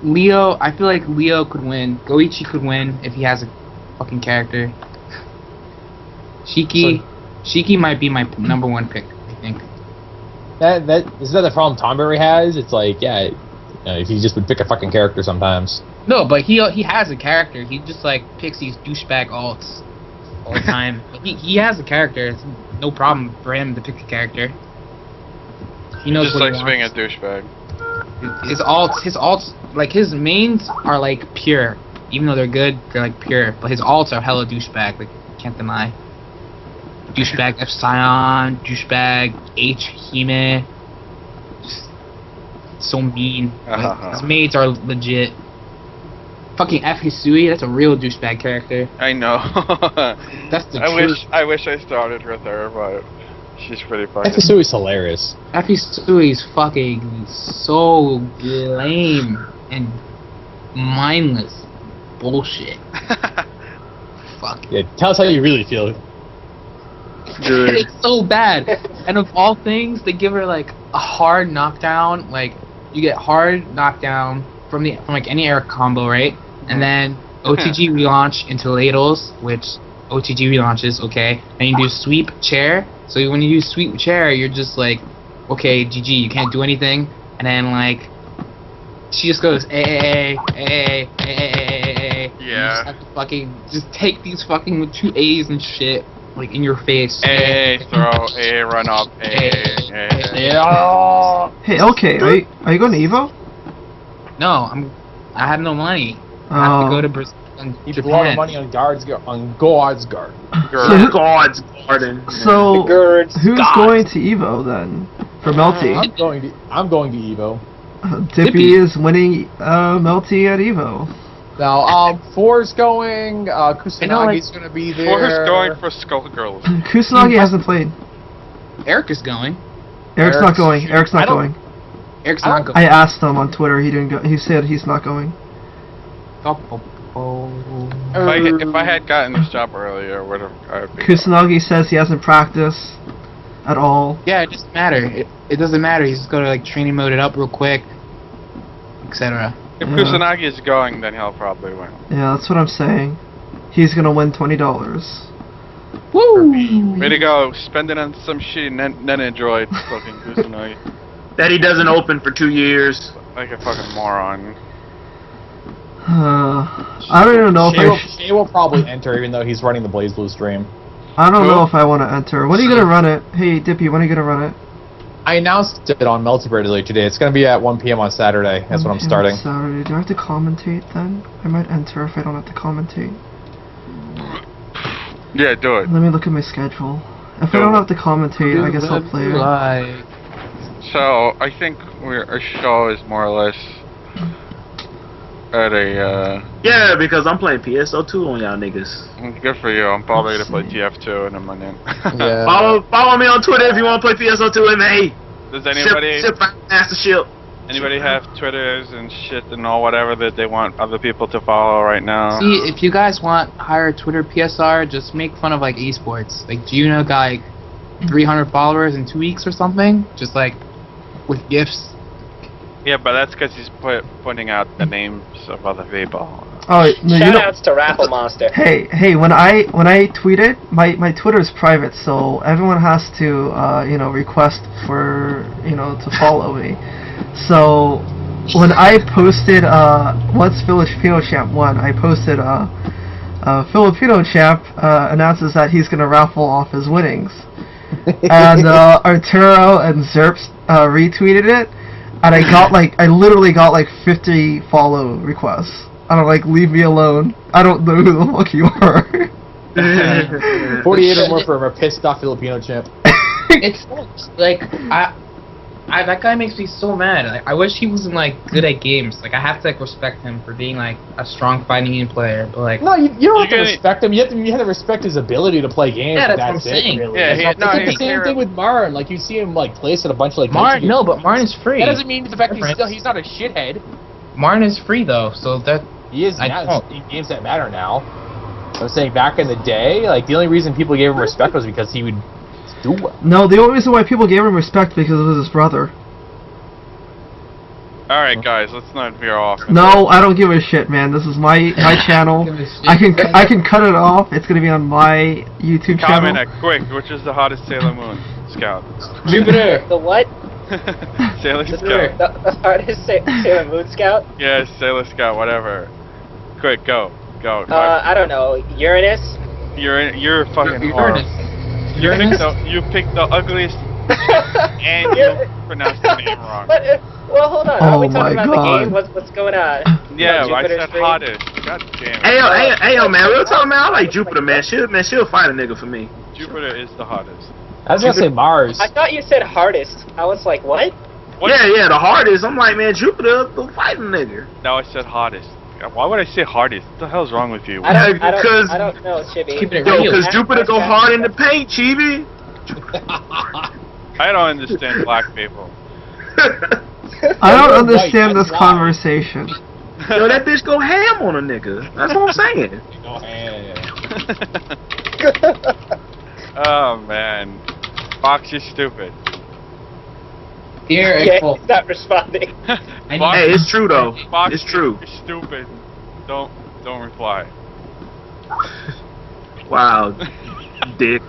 Leo, I feel like Leo could win. Goichi could win if he has a fucking character. Shiki might be my number 1 pick, I think. Is that the problem Tom Berry has? It's like, yeah, he just would pick a fucking character sometimes. No, but he has a character. He just like picks these douchebag alts all the time. he has a character. It's no problem for him to pick a character. He knows Just what likes he being a wants. douchebag. His alts, like his mains are like pure. Even though they're good, they're like pure. But his alts are hella douchebag. Like, can't deny. Douchebag F Scion, douchebag H Hime. Just so mean. Like, his maids are legit. Fucking F Hisui, that's a real douchebag character. I know. That's the truth. I wish I started with her, but she's pretty fucking. FSU is hilarious. F Hisui is fucking so lame and mindless bullshit. Fuck. Yeah, tell us how you really feel. Good. It's so bad. And of all things, they give her like a hard knockdown. Like, you get hard knockdown from like any air combo, right? And then OTG relaunch into ladles, which OTG relaunches, okay. And you do sweep chair. So when you do sweep chair, you're just like, okay, GG, you can't do anything. And then like, she just goes A. Yeah. You just have to fucking just take these fucking 2 A's and shit like in your face. A, throw, A, run up, A. Yeah. Hey, okay, are you going to Evo? No, I have no money. I have to go to Brazil and He blew all the Japan. money on God's guard. God's garden. So, Girds. who's going to Evo then? For Melty? I'm going to Evo. Dippy is winning Melty at Evo. Now, Four's going. I know, Kusanagi's going to be there. Forrest going for Skullgirls. Kusanagi hasn't played. Eric is going. Eric's not going. Eric's not I don't- going. Eric's not going. I asked him on Twitter. He didn't go. He said he's not going. If I had gotten this job earlier, I would be. Kusanagi says he hasn't practiced at all. Yeah, it doesn't matter. It doesn't matter. He's just going to like training mode it up real quick, etc. If Yeah. Kusanagi is going, then he'll probably win. Yeah, that's what I'm saying. He's gonna win $20. Woo! Way to go, spend it on some shitty Android fucking Kusanagi. That he doesn't open for 2 years. Like a fucking moron. I don't even know if Shay will probably enter, even though he's running the Blaze Blue stream. I don't know if I want to enter. When are you gonna run it? Hey, Dippy, when are you gonna run it? I announced it on Multiplayer earlier today. It's going to be at 1 p.m. on Saturday. That's when I'm Okay, starting. Saturday. Do I have to commentate then? I might enter if I don't have to commentate. Yeah, do it. Let me look at my schedule. If I don't have to commentate, I guess I'll play it. Like, So, I think our show is more or less at a, Yeah, because I'm playing PSO2 on y'all niggas. good for you. I'm probably gonna play TF2 in a minute. Yeah. Follow me on Twitter if you want to play PSO2 and hey, Does anybody ship mastership. have Twitters and shit and all whatever that they want other people to follow right now? see, if you guys want higher Twitter PSR, just make fun of like esports. Like, Juno got like 300 followers in 2 weeks or something, just like with gifts. Yeah, but that's because he's putting out the names of other people. Oh, no, you know. Shoutouts to Raffle Monster. Hey, when I tweet it, my Twitter is private, so everyone has to request for to follow me. So when I posted once Filipino Champ won, I posted Filipino Champ announces that he's gonna raffle off his winnings, and Arturo and Zerps retweeted it, and I literally got like 50 follow requests. And I'm like, leave me alone. I don't know who the fuck you are. 48 or more for a pissed off Filipino champ. It's like That guy makes me so mad. Like, I wish he wasn't like good at games. Like I have to like respect him for being like a strong fighting game player. But like, No, you don't have to gonna- respect him. You have to respect his ability to play games. Yeah, but that's what I'm saying. Really. Yeah, It's like the he's same thing with Marn. Like you see him like place at a bunch of like. Marn, multi-game no, but games. Marn is free. That doesn't mean the fact Different. he's not a shithead. Marn is free though, so that He is I now don't. in games that matter now. I'm saying back in the day, like the only reason people gave him respect was because he would do well. No, the only reason why people gave him respect because it was his brother. All right, guys, let's not veer off. No, I don't give a shit, man. This is my channel. Give a shit. I can cut it off. It's gonna be on my YouTube Comment channel. quick. Which is the hottest Sailor Moon Scout? Jupiter. The what? Sailor Jupiter. Scout. The hardest Sailor Moon Scout? Yes, Sailor Scout. Whatever. Quick, go. I don't know. Uranus? You're fucking Uranus. horrible. Uranus. You picked the ugliest and you pronounced the name wrong. But, well, hold on. Oh Are we talking my about God. the game? What's going on? Yeah, About I Jupiter's said dream? hottest. God damn it. Hey yo, man, real talk, man. I like Jupiter, man. She'll find a nigga for me. Jupiter is the hottest. I was gonna say Mars. I thought you said hardest. I was like, what? What? Yeah, the hardest. I'm like, man, Jupiter, the fighting nigga. Now I said hottest. Why would I say hardest? What the hell's wrong with you? I Because- don't know, Chibi. Keep it Yo, real. because Jupiter go hard in the paint, Chibi. I don't understand black people. I don't You're understand right, this that's why. conversation. Yo, that bitch go ham on a nigga. That's what I'm saying. Oh man, Fox, you're stupid. Dear Yeah, April. he's not responding. I Fox, Hey, it's true though. Fox, It's true. You're stupid. Don't reply. Wow, dick.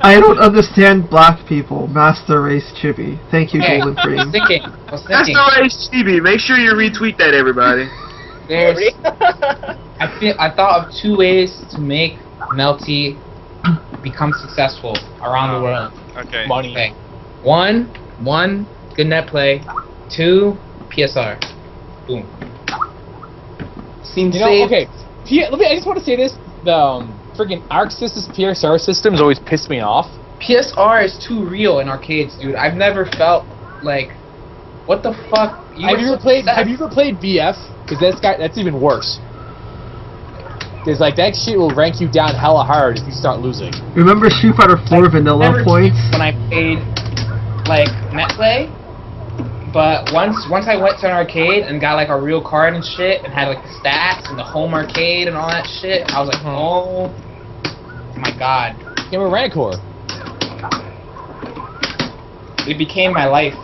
I don't understand black people. Master Race Chibi. Thank you, Hey, Golden I was Cream. thinking. That's the right Chibi. Make sure you retweet that, everybody. There's. I thought of 2 ways to make Melty become successful around the world. Okay. Money. Okay. One, good net play. 2, PSR. Boom. Seems You know, safe. okay. I just want to say this: the freaking Arc System's PSR systems always piss me off. PSR is too real in arcades, dude. I've never felt like, what the fuck? Have you ever played VF? Because that's even worse. Because like that shit will rank you down hella hard if you start losing. Remember Street Fighter 4 vanilla Never points? when I played like net play, but once I went to an arcade and got like a real card and shit and had like the stats and the home arcade and all that shit, I was like, oh my god, Game of Rancor. it became my life.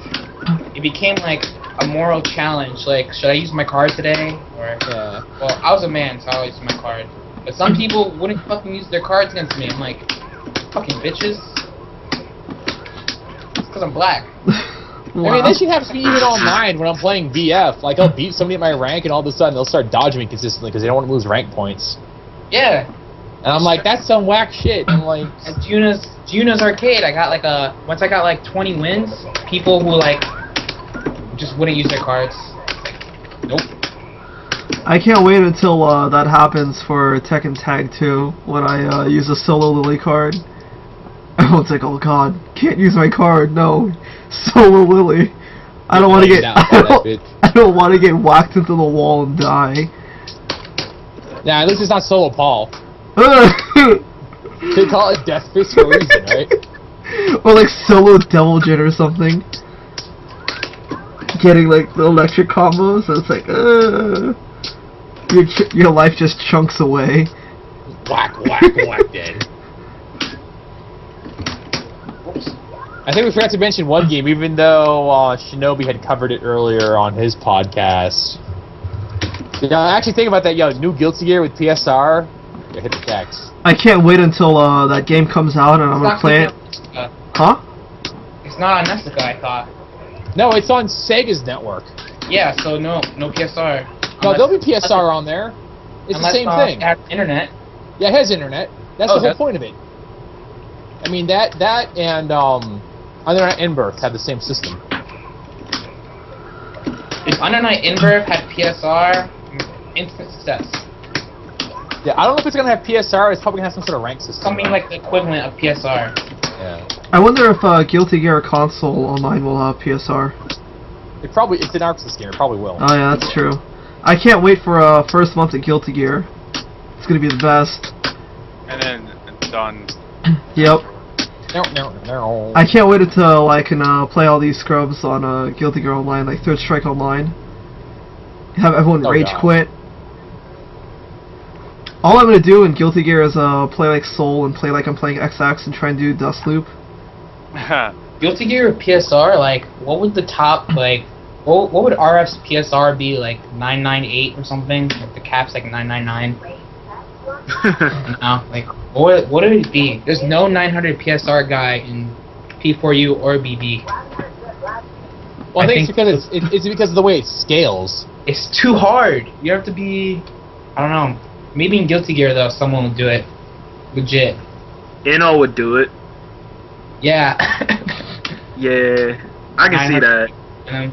It became like a moral challenge. Like, should I use my card today? Or Yeah. well, I was a man, so I always use my card. But some people wouldn't fucking use their cards against me. I'm like, fucking bitches. It's because I'm black. I mean, this shit happens to me even online when I'm playing VF. Like, I'll beat somebody at my rank, and all of a sudden they'll start dodging me consistently because they don't want to lose rank points. Yeah. And I'm like, that's some whack shit. I'm like, At Juna's arcade, I got like once I got like 20 wins, people who like just wouldn't use their cards. Nope. I can't wait until that happens for Tekken Tag 2 when I use a solo Lily card. Everyone's like, oh god, can't use my card, no. Solo Lily. I don't want to get I don't want to get whacked into the wall and die. nah, at least it's not Solo Paul. They call it Death Fist for a reason, right? Or like solo Devil Jin or something. Getting like the electric combos, and it's like, your life just chunks away. Whack, whack, whack, dead. I think we forgot to mention one game, even though Shinobi had covered it earlier on his podcast. Yeah, actually think about that, new Guilty Gear with PSR. Yeah, hit the decks. I can't wait until that game comes out and I'm gonna play it. Huh? It's not on Nessica, I thought. No, it's on Sega's network. Yeah, so no PSR. No, there'll be PSR on there. It's the same thing. It has internet. Yeah, it has internet. That's Oh, the whole that's- point of it. I mean, that and Undernight Inbirth have the same system. If Undernight Inverve had PSR, instant success. Yeah, I don't know if it's gonna have PSR. It's probably gonna have some sort of rank system. Something though. like the equivalent of PSR. Yeah. I wonder if Guilty Gear console online will have PSR. It's an Arxis game. It probably will. Oh yeah, that's true. I can't wait for first month of Guilty Gear. It's gonna be the best. And then it's done. Yep. No. I can't wait until I can play all these scrubs on Guilty Gear Online, like Third Strike Online. Have everyone rage God. quit. All I'm gonna do in Guilty Gear is play like Soul and play like I'm playing XX and try and do Dust Loop. Guilty Gear PSR, like, what would the top, like, what would RF's PSR be, like, 998 or something? Like, the cap's like 999? No, like, what would it be? There's no 900 PSR guy in P4U or BB. Well, I think it's because it's because of the way it scales. It's too hard. You have to be, I don't know. Maybe in Guilty Gear, though, someone would do it. Legit. Eno would do it. Yeah. Yeah, I can see that.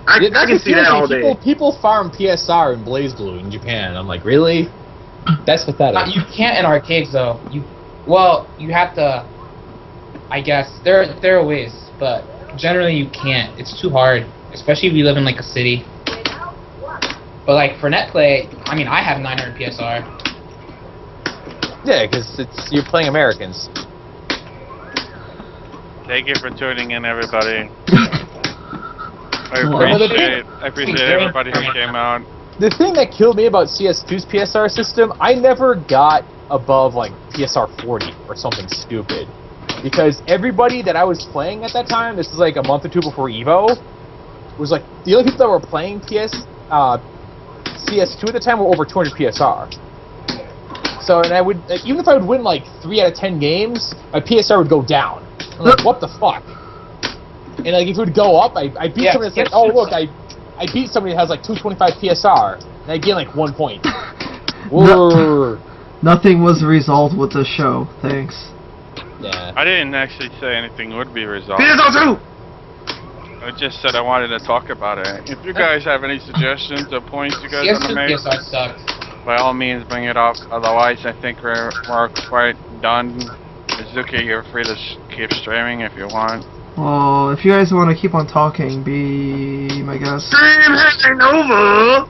I can see that all day. People farm PSR in BlazBlue in Japan. I'm like, really? That's pathetic. You can't in arcades, though. You have to. I guess there are ways, but generally you can't. It's too hard, especially if you live in like a city. But like for net play, I mean, I have 900 PSR. Yeah, because you're playing Americans. Thank you for tuning in, everybody. I appreciate everybody who came out. The thing that killed me about CS2's PSR system, I never got above like PSR 40 or something stupid. Because everybody that I was playing at that time, this was like a month or two before EVO, was like, the only people that were playing CS2 at the time were over 200 PSR. So, and I would, even if I would win like 3 out of 10 games, my PSR would go down. I'm like, what the fuck? And like, if it would go up, I beat somebody that's like, oh look, I beat somebody that has like 225 PSR, and I gain like 1 point. Whoa. Nothing was resolved with the show, thanks. Yeah. I didn't actually say anything would be resolved. PSO2! I just said I wanted to talk about it. If you guys have any suggestions or points you guys want to make, PSR sucked. by all means bring it up. Otherwise, I think we're quite done. Zuki, you're free to keep streaming if you want. Well, if you guys want to keep on talking, be my guest. Stream hanging over!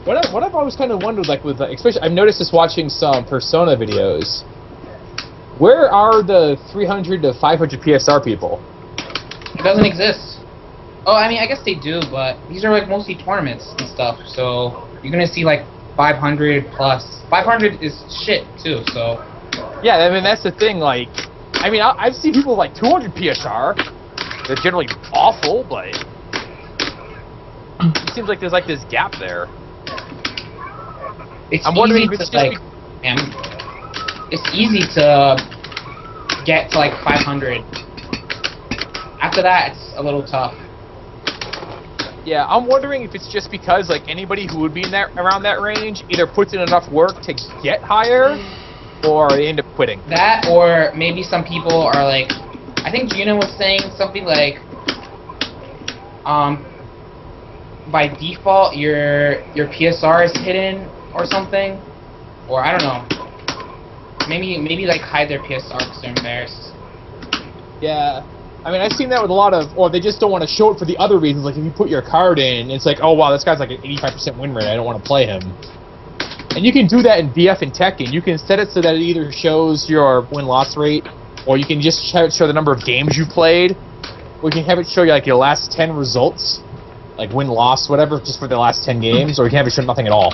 What I've always kind of wondered, like with, especially, I've noticed this watching some Persona videos. Where are the 300 to 500 PSR people? It doesn't exist. Oh, I mean, I guess they do, but these are like mostly tournaments and stuff. So you're gonna see like 500 plus. 500 is shit too. So. Yeah, I mean that's the thing. Like, I mean I've seen people with like 200 PSR. They're generally awful, but it seems like there's like this gap there. I'm wondering if it's like, it's easy to get to like 500. After that, it's a little tough. Yeah, I'm wondering if it's just because like anybody who would be in that around that range either puts in enough work to get higher, or they end up quitting. That, or maybe some people are like, I think Gina was saying something like, by default your PSR is hidden or something, or I don't know. Maybe like hide their PSR because they're embarrassed. Yeah. I mean, I've seen that with a lot of, or they just don't want to show it for the other reasons. Like if you put your card in, it's like, oh wow, this guy's like an 85% win rate. I don't want to play him. And you can do that in BF and Tekken. You can set it so that it either shows your win-loss rate, or you can just have it show the number of games you played, or you can have it show you like your last 10 results, like win-loss, whatever, just for the last 10 games, or you can have it show nothing at all.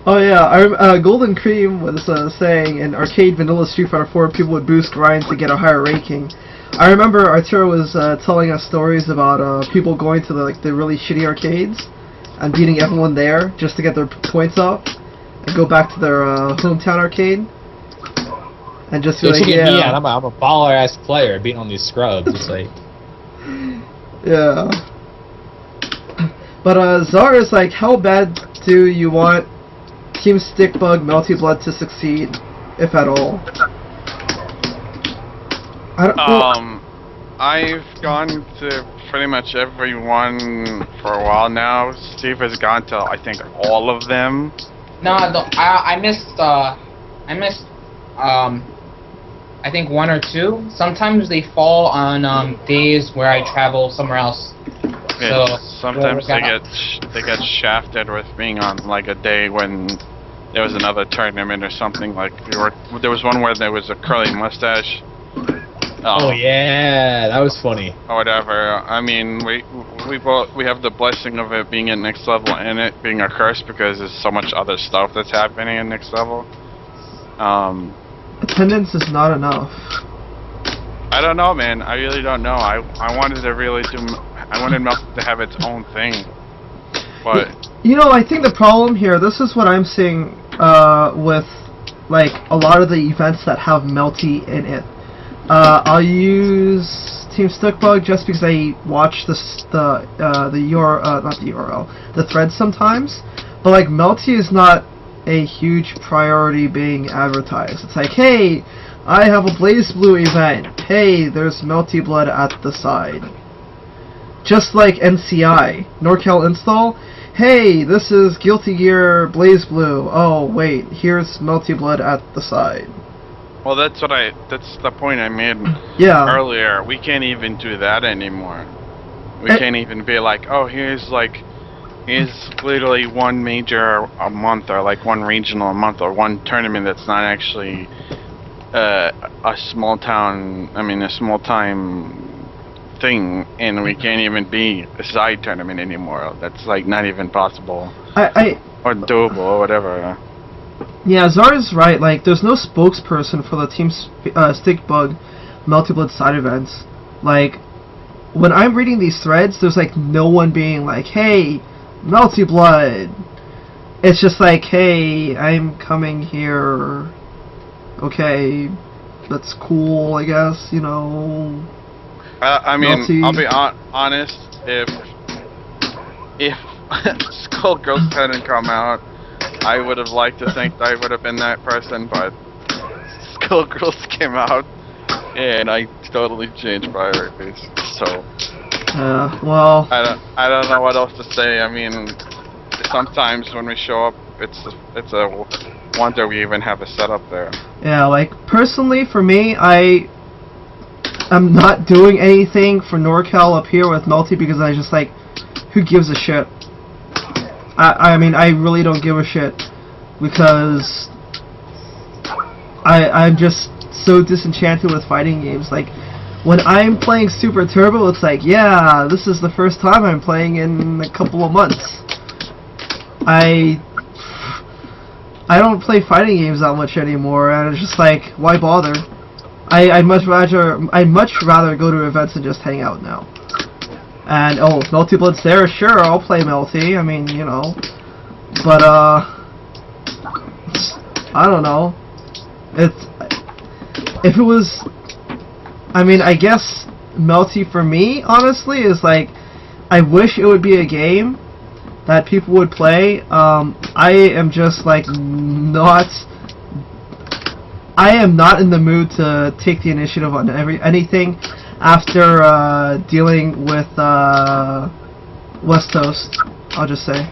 Oh yeah, Golden Cream was saying in arcade vanilla Street Fighter 4 people would boost Ryan to get a higher ranking. I remember Arturo was telling us stories about people going to the really shitty arcades and beating everyone there just to get their points up and go back to their hometown arcade and just be like, yeah. Yeah, I'm a baller ass player beating on these scrubs. It's like, yeah. But Czar is like, how bad do you want Team Stickbug Melty Blood to succeed, if at all? I don't know. I've gone to pretty much everyone for a while now. Steve has gone to, I think, all of them. No, I missed I think 1 or 2. Sometimes they fall on days where I travel somewhere else. So Sometimes they get shafted with being on like a day when there was another tournament or something. Like there was one where there was a curly mustache. Oh yeah, that was funny. Or whatever. I mean, we have the blessing of it being at next level and it being a curse because there's so much other stuff that's happening at next level. Attendance is not enough. I don't know, man. I really don't know. I wanted to really I wanted Melty to have its own thing, but you know, I think the problem here. This is what I'm seeing with like a lot of the events that have Melty in it. I'll use Team Stickbug just because I watch the thread sometimes, but like Melty is not a huge priority being advertised. It's like, hey, I have a Blaze Blue event. Hey, there's Melty Blood at the side. Just like NCI, NorCal Install. Hey, this is Guilty Gear Blaze Blue. Oh wait, here's Melty Blood at the side. well, that's the point I made earlier. We can't even do that anymore. We can't even be like, oh, here's literally one major a month, or like one regional a month, or one tournament that's not actually a small time thing, and we can't even be a side tournament anymore. That's like not even possible or doable or whatever. Yeah, Zara's right. Like, there's no spokesperson for the Team Stickbug Melty Blood side events. Like, when I'm reading these threads, there's like no one being like, hey, Melty Blood. It's just like, hey, I'm coming here. Okay, that's cool, I guess, you know. I mean, Melty. I'll be honest. If Skullgirls hadn't come out, I would have liked to think I would have been that person, but Skullgirls came out, and I totally changed priorities. So, well, I don't know what else to say. I mean, sometimes when we show up, it's a wonder we even have a setup there. yeah, like, personally, for me, I'm not doing anything for NorCal up here with Melty because I just like, who gives a shit? I mean, I really don't give a shit because I'm just so disenchanted with fighting games. Like, when I'm playing Super Turbo, it's like, yeah, this is the first time I'm playing in a couple of months. I don't play fighting games that much anymore, and it's just like, why bother? I'd much rather go to events and just hang out now. And Melty Blood's there, sure, I'll play Melty. I mean, you know, but I don't know. If it was, I mean, I guess Melty for me, honestly, is like, I wish it would be a game that people would play. I am just like I am not in the mood to take the initiative on anything after dealing with West Coast, I'll just say.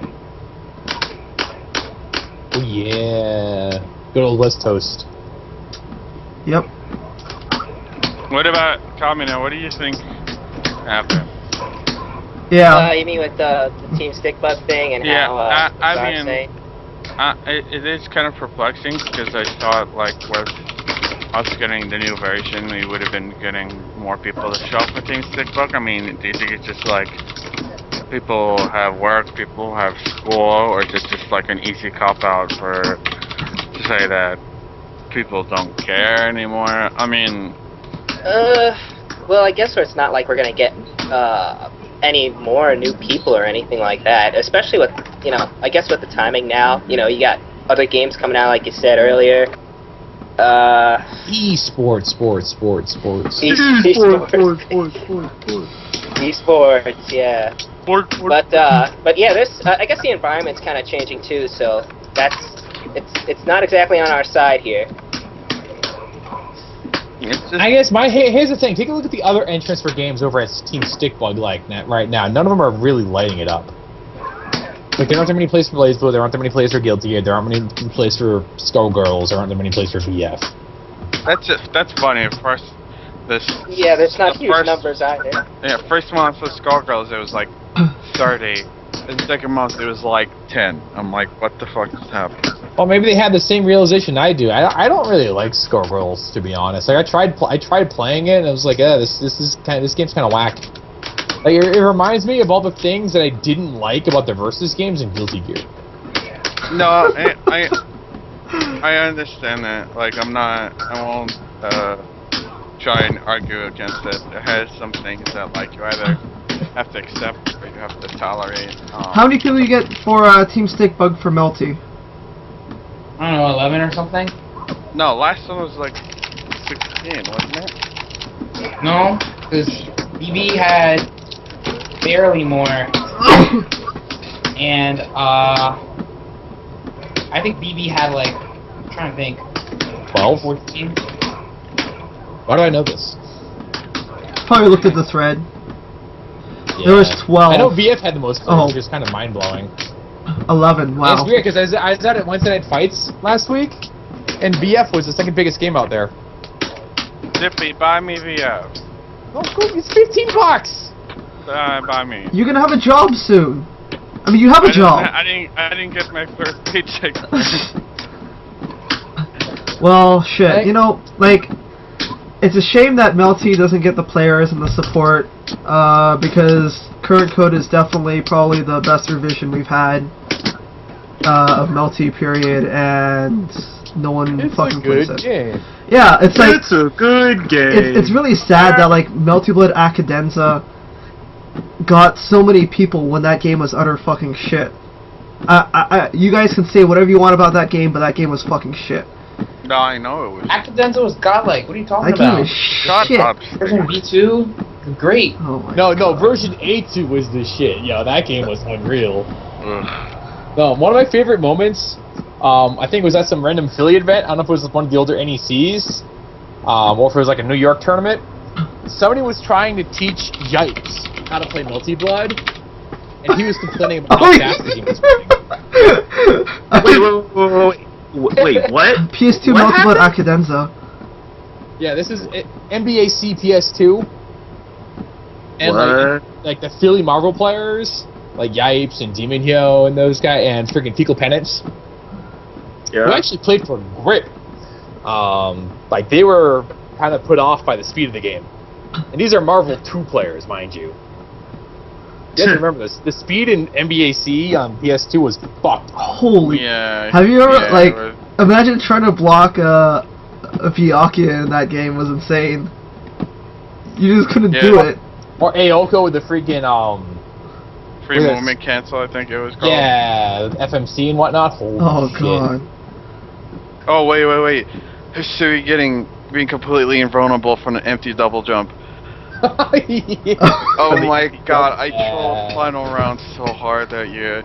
Oh yeah, good old West Coast. Yep. What about Kamina? What do you think happened? Yeah. You mean with the Team Stickbug thing and how I mean, it is kind of perplexing because I thought like with us getting the new version, we would have been getting more people to show up for Team Stickbug. I mean, do you think it's just like people have work, people have school, or is it just like an easy cop out to say that people don't care anymore? I mean, well, I guess it's not like we're gonna get any more new people or anything like that. Especially with, you know, I guess with the timing now, you know, you got other games coming out, like you said earlier. Esports. Esports, yeah. But yeah, this I guess the environment's kind of changing too, so it's not exactly on our side here. I guess here's the thing. Take a look at the other entrants for games over at Team Stickbug right now. None of them are really lighting it up. Like, there aren't that many plays for BlazBlue, there aren't that many plays for Guilty Gear, there aren't many plays for Skullgirls, there aren't that many plays for VF. That's funny. First, this. Yeah, there's not the huge first- numbers either. Yeah, first month for Skullgirls it was like 30. And second month it was like 10. I'm like, what the fuck is happening? Well, maybe they had the same realization I do. I don't really like Skullgirls, to be honest. Like I tried playing it, and I was like, this game's kind of whack. Like it reminds me of all the things that I didn't like about the Versus games in Guilty Gear. No, I understand that. Like I won't try and argue against it. It has some things that like you either have to accept or you have to tolerate. How many people you get for Team Stick Bug for Melty? I don't know, 11 or something? No, last one was like 16, wasn't it? No, because BB had barely more. And, I think BB had like, I'm trying to think, 12? 14. Why do I know this? Probably looked at the thread. Yeah. There was 12. I know VF had the most, Oh. which is kind of mind blowing. 11. Wow. It's weird because I was at Wednesday Night Fights last week, and VF was the second biggest game out there. Zippy, buy me VF. Oh, cool! It's $15. Buy me. You're gonna have a job soon. I mean, you have a job. I didn't get my first paycheck. Well, shit. Right. You know, like, it's a shame that Melty doesn't get the players and the support, because current code is definitely probably the best revision we've had of Melty, period, and no one It's fucking a good plays it. game. Yeah, it's like It's a good game. it's really sad that like Melty Blood Acadenza got so many people when that game was utter fucking shit. You guys can say whatever you want about that game, but that game was fucking shit. No, I know it was. Acadenza was godlike. What are you talking That game about? is Shut shit. up. Version V2? Great. Oh my No, God. version A2 was the shit. Yo, that game was unreal. Ugh. No, one of my favorite moments, I think it was at some random Philly event. I don't know if it was one of the older NECs, or if it was like a New York tournament. Somebody was trying to teach Yipes how to play Multi-Blood, and he was complaining about how fast the game was playing. Wait, what? PS2 What Melty Blood Acadenza. Yeah, this is NBA CPS2, and like the Philly Marvel players, like Yipes and Demon Hyo and those guys, and freaking Fecal Penance, who Yeah. actually played for Grip. Like they were kind of put off by the speed of the game, and these are Marvel 2 players, mind you. You guys remember this? The speed in NBAC on PS2 was fucked. Holy. Yeah. Have you ever, yeah, like, it was- imagine trying to block a Byakuya in that game was insane. You just couldn't do Yeah. it. Or Aoko with the freaking free Yes. movement cancel, I think it was called. yeah, FMC and whatnot. Holy Oh shit. god. Oh wait. Hisui being completely invulnerable from an empty double jump. Yeah. Oh my god, I Yeah. trolled final round so hard that year.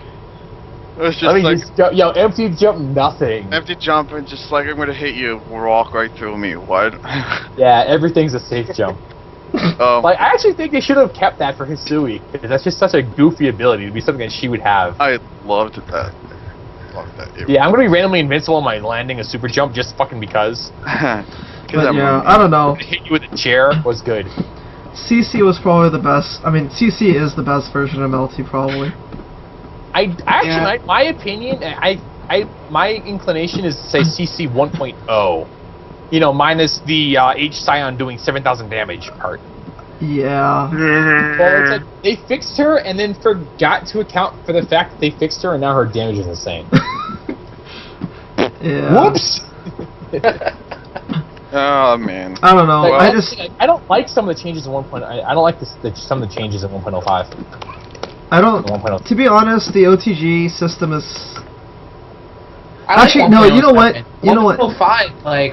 It was just Let me like just go, yo, empty jump, nothing. empty jump and just like I'm gonna hit you, walk right through me. What? Yeah, everything's a safe jump. Like, I actually think they should have kept that for Hisui, because that's just such a goofy ability to be something that she would have. I loved that. Loved that. Yeah, I'm gonna be randomly invincible on my landing a super jump just fucking because. But yeah, I don't know. Hit you with a chair was good. CC was probably the best. I mean, CC is the best version of Melty, probably. My opinion, my inclination is to say CC 1.0. You know, minus the H Scion doing 7,000 damage part. Yeah. Well, it's like they fixed her and then forgot to account for the fact that they fixed her and now her damage is insane. Yeah. Whoops! Oh man. I don't know. Like, I I don't like some of the changes in 1.0. I don't like some of the changes in 1.05. don't. 1.0. To be honest, the OTG system is. I like Actually, no, you know what? 1.07. You know what? 1.05, like,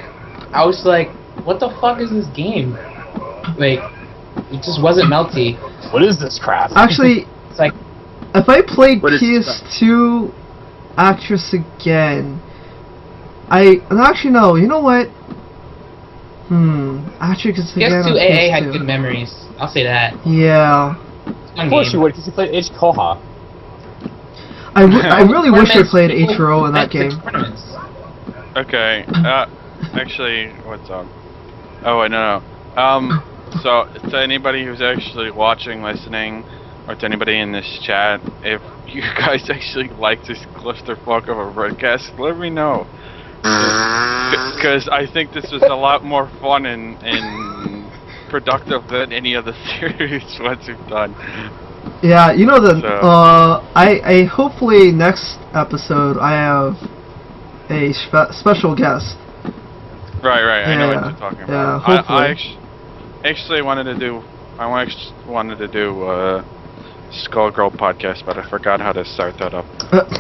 I was like, what the fuck is this game? Like, it just wasn't melty. What is this crap? Actually, It's like, if I played What is- PS2 Actress again, actually no. You know what? Actress again. on PS2 AA had PS2. good memories. I'll say that. Yeah. Of course you would, because you played H Koha. I really wish I Tournaments, played people H-Row in that went to game. tournaments. Okay. Actually, what's up? Oh, wait, no. So, to anybody who's actually watching, listening, or to anybody in this chat, if you guys actually like this clusterfuck of a broadcast, let me know. Because I think this was a lot more fun and productive than any of the series ones we've done. Yeah, you know the. So- I hopefully next episode I have a special guest. Right. I know what Yeah, you're talking yeah, about. hopefully. I actually wanted to do. Skullgirl podcast, but I forgot how to start that up.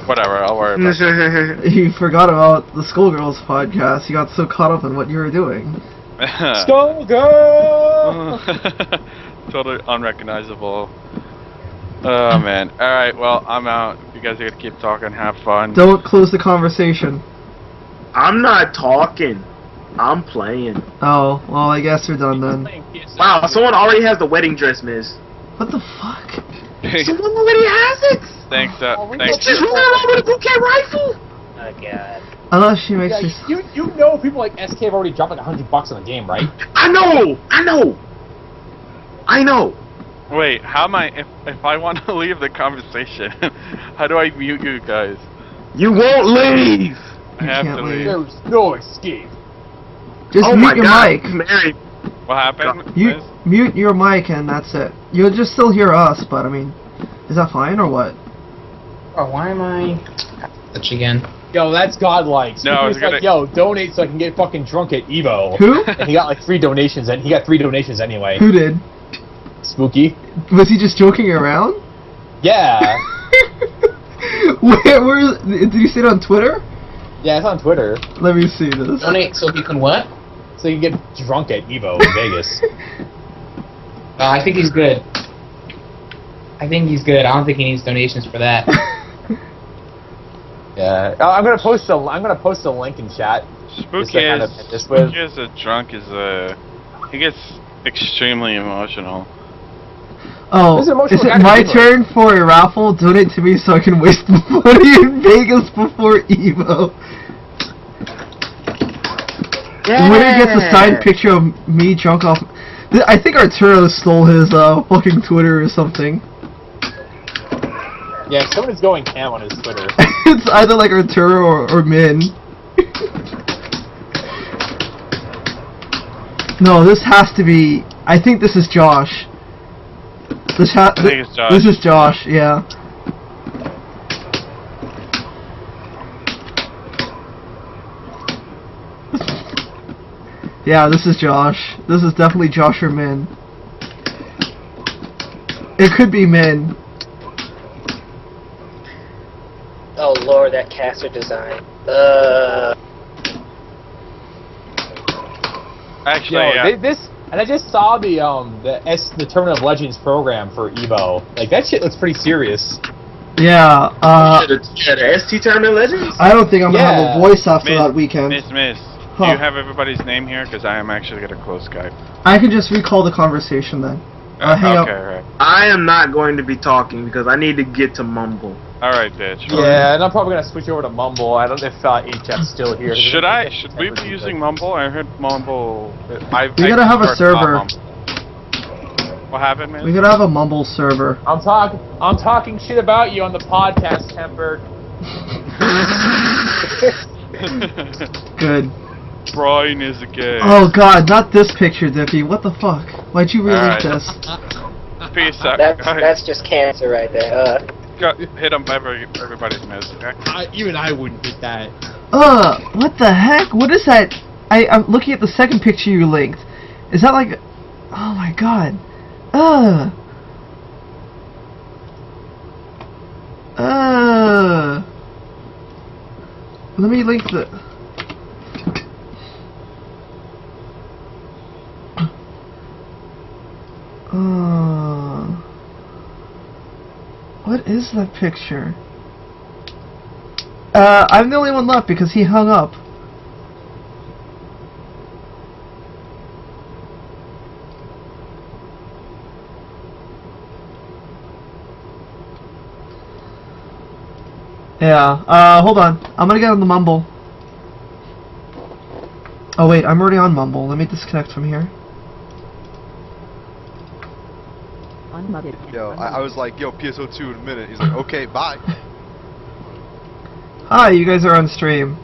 Whatever, I'll worry about it. You forgot about the Skullgirls podcast. You got so caught up in what you were doing. Skullgirl! Totally unrecognizable. Oh man. Alright, well, I'm out. You guys are gonna keep talking, have fun. Don't close the conversation. I'm not talking. I'm playing. Oh, well, I guess you're done then. Wow, someone already has the wedding dress, miss. What the fuck? Someone already has it. Thanks, It's just running around with a bouquet rifle. Oh god. Unless she makes Yeah, you know people like SK have already dropped like $100 on the game, right? I know. Wait, how am I if I want to leave the conversation, how do I mute you guys? You won't leave. I have can't to leave. leave. There's no escape. Just Oh mute my your God, mic. Mary. What happened? You Miss? mute your mic and that's it. You'll just still hear us, but I mean, is that fine or what? Oh, why am I... Touch again. Yo, that's godlike. No, I was Spooky's like, yo, donate so I can get fucking drunk at Evo. Who? And he got like 3 donations, and he got 3 donations anyway. Who did? Spooky. Was he just joking around? Yeah. Where did you see it on Twitter? Yeah, it's on Twitter. Let me see this. Donate so you can what? So you can get drunk at Evo in Vegas. I think he's good. I don't think he needs donations for that. Yeah. I'm gonna post a link in chat. Spooky to kind of end this with. as a drunk is he gets extremely emotional. Oh, This is emotional is it kind of my humor. turn for a raffle? Donate to me so I can waste money in Vegas before Evo. The winner gets a signed picture of me drunk off. I think Arturo stole his fucking Twitter or something. Yeah, someone is going ham on his Twitter. It's either like Arturo or Min. No, this has to be. I think this is Josh. I think it's Josh. This is Josh, yeah. Yeah, this is Josh. This is definitely Josh or Min. It could be Min. Oh lord, that caster design. Actually, Yo, yeah. and I just saw the Tournament of Legends program for Evo. Like that shit looks pretty serious. Yeah, The ST Tournament Legends? I don't think I'm gonna have Yeah. a voice after Miss, that weekend. Miss, Huh. do you have everybody's name here? Because I am actually gonna close Skype. I can just recall the conversation then. Hang okay, up. right. I am not going to be talking because I need to get to Mumble. Alright, bitch. Yeah, and I'm probably gonna switch over to Mumble. I don't know if HF's still here. Should we be using Mumble? I heard Mumble. We gotta have a server. What happened, man? We could have a Mumble server. I'm talking shit about you on the podcast, Temper. Good. Brian is a gay. Oh god, not this picture, Dippy. What the fuck? Why'd you release Alright. this? Peace out, That's guys. just cancer right there. Hit him everybody's miss, okay? Even I wouldn't hit that. What the heck? What is that? I'm looking at the second picture you linked. Is that like... Oh my god. Let me link the... What is that picture? I'm the only one left because he hung up. Yeah, hold on. I'm gonna get on the Mumble. Oh wait, I'm already on Mumble. Let me disconnect from here. Yo, I was like, yo, PSO2 in a minute. He's like, okay, bye. Hi, you guys are on stream.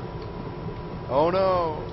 Oh no.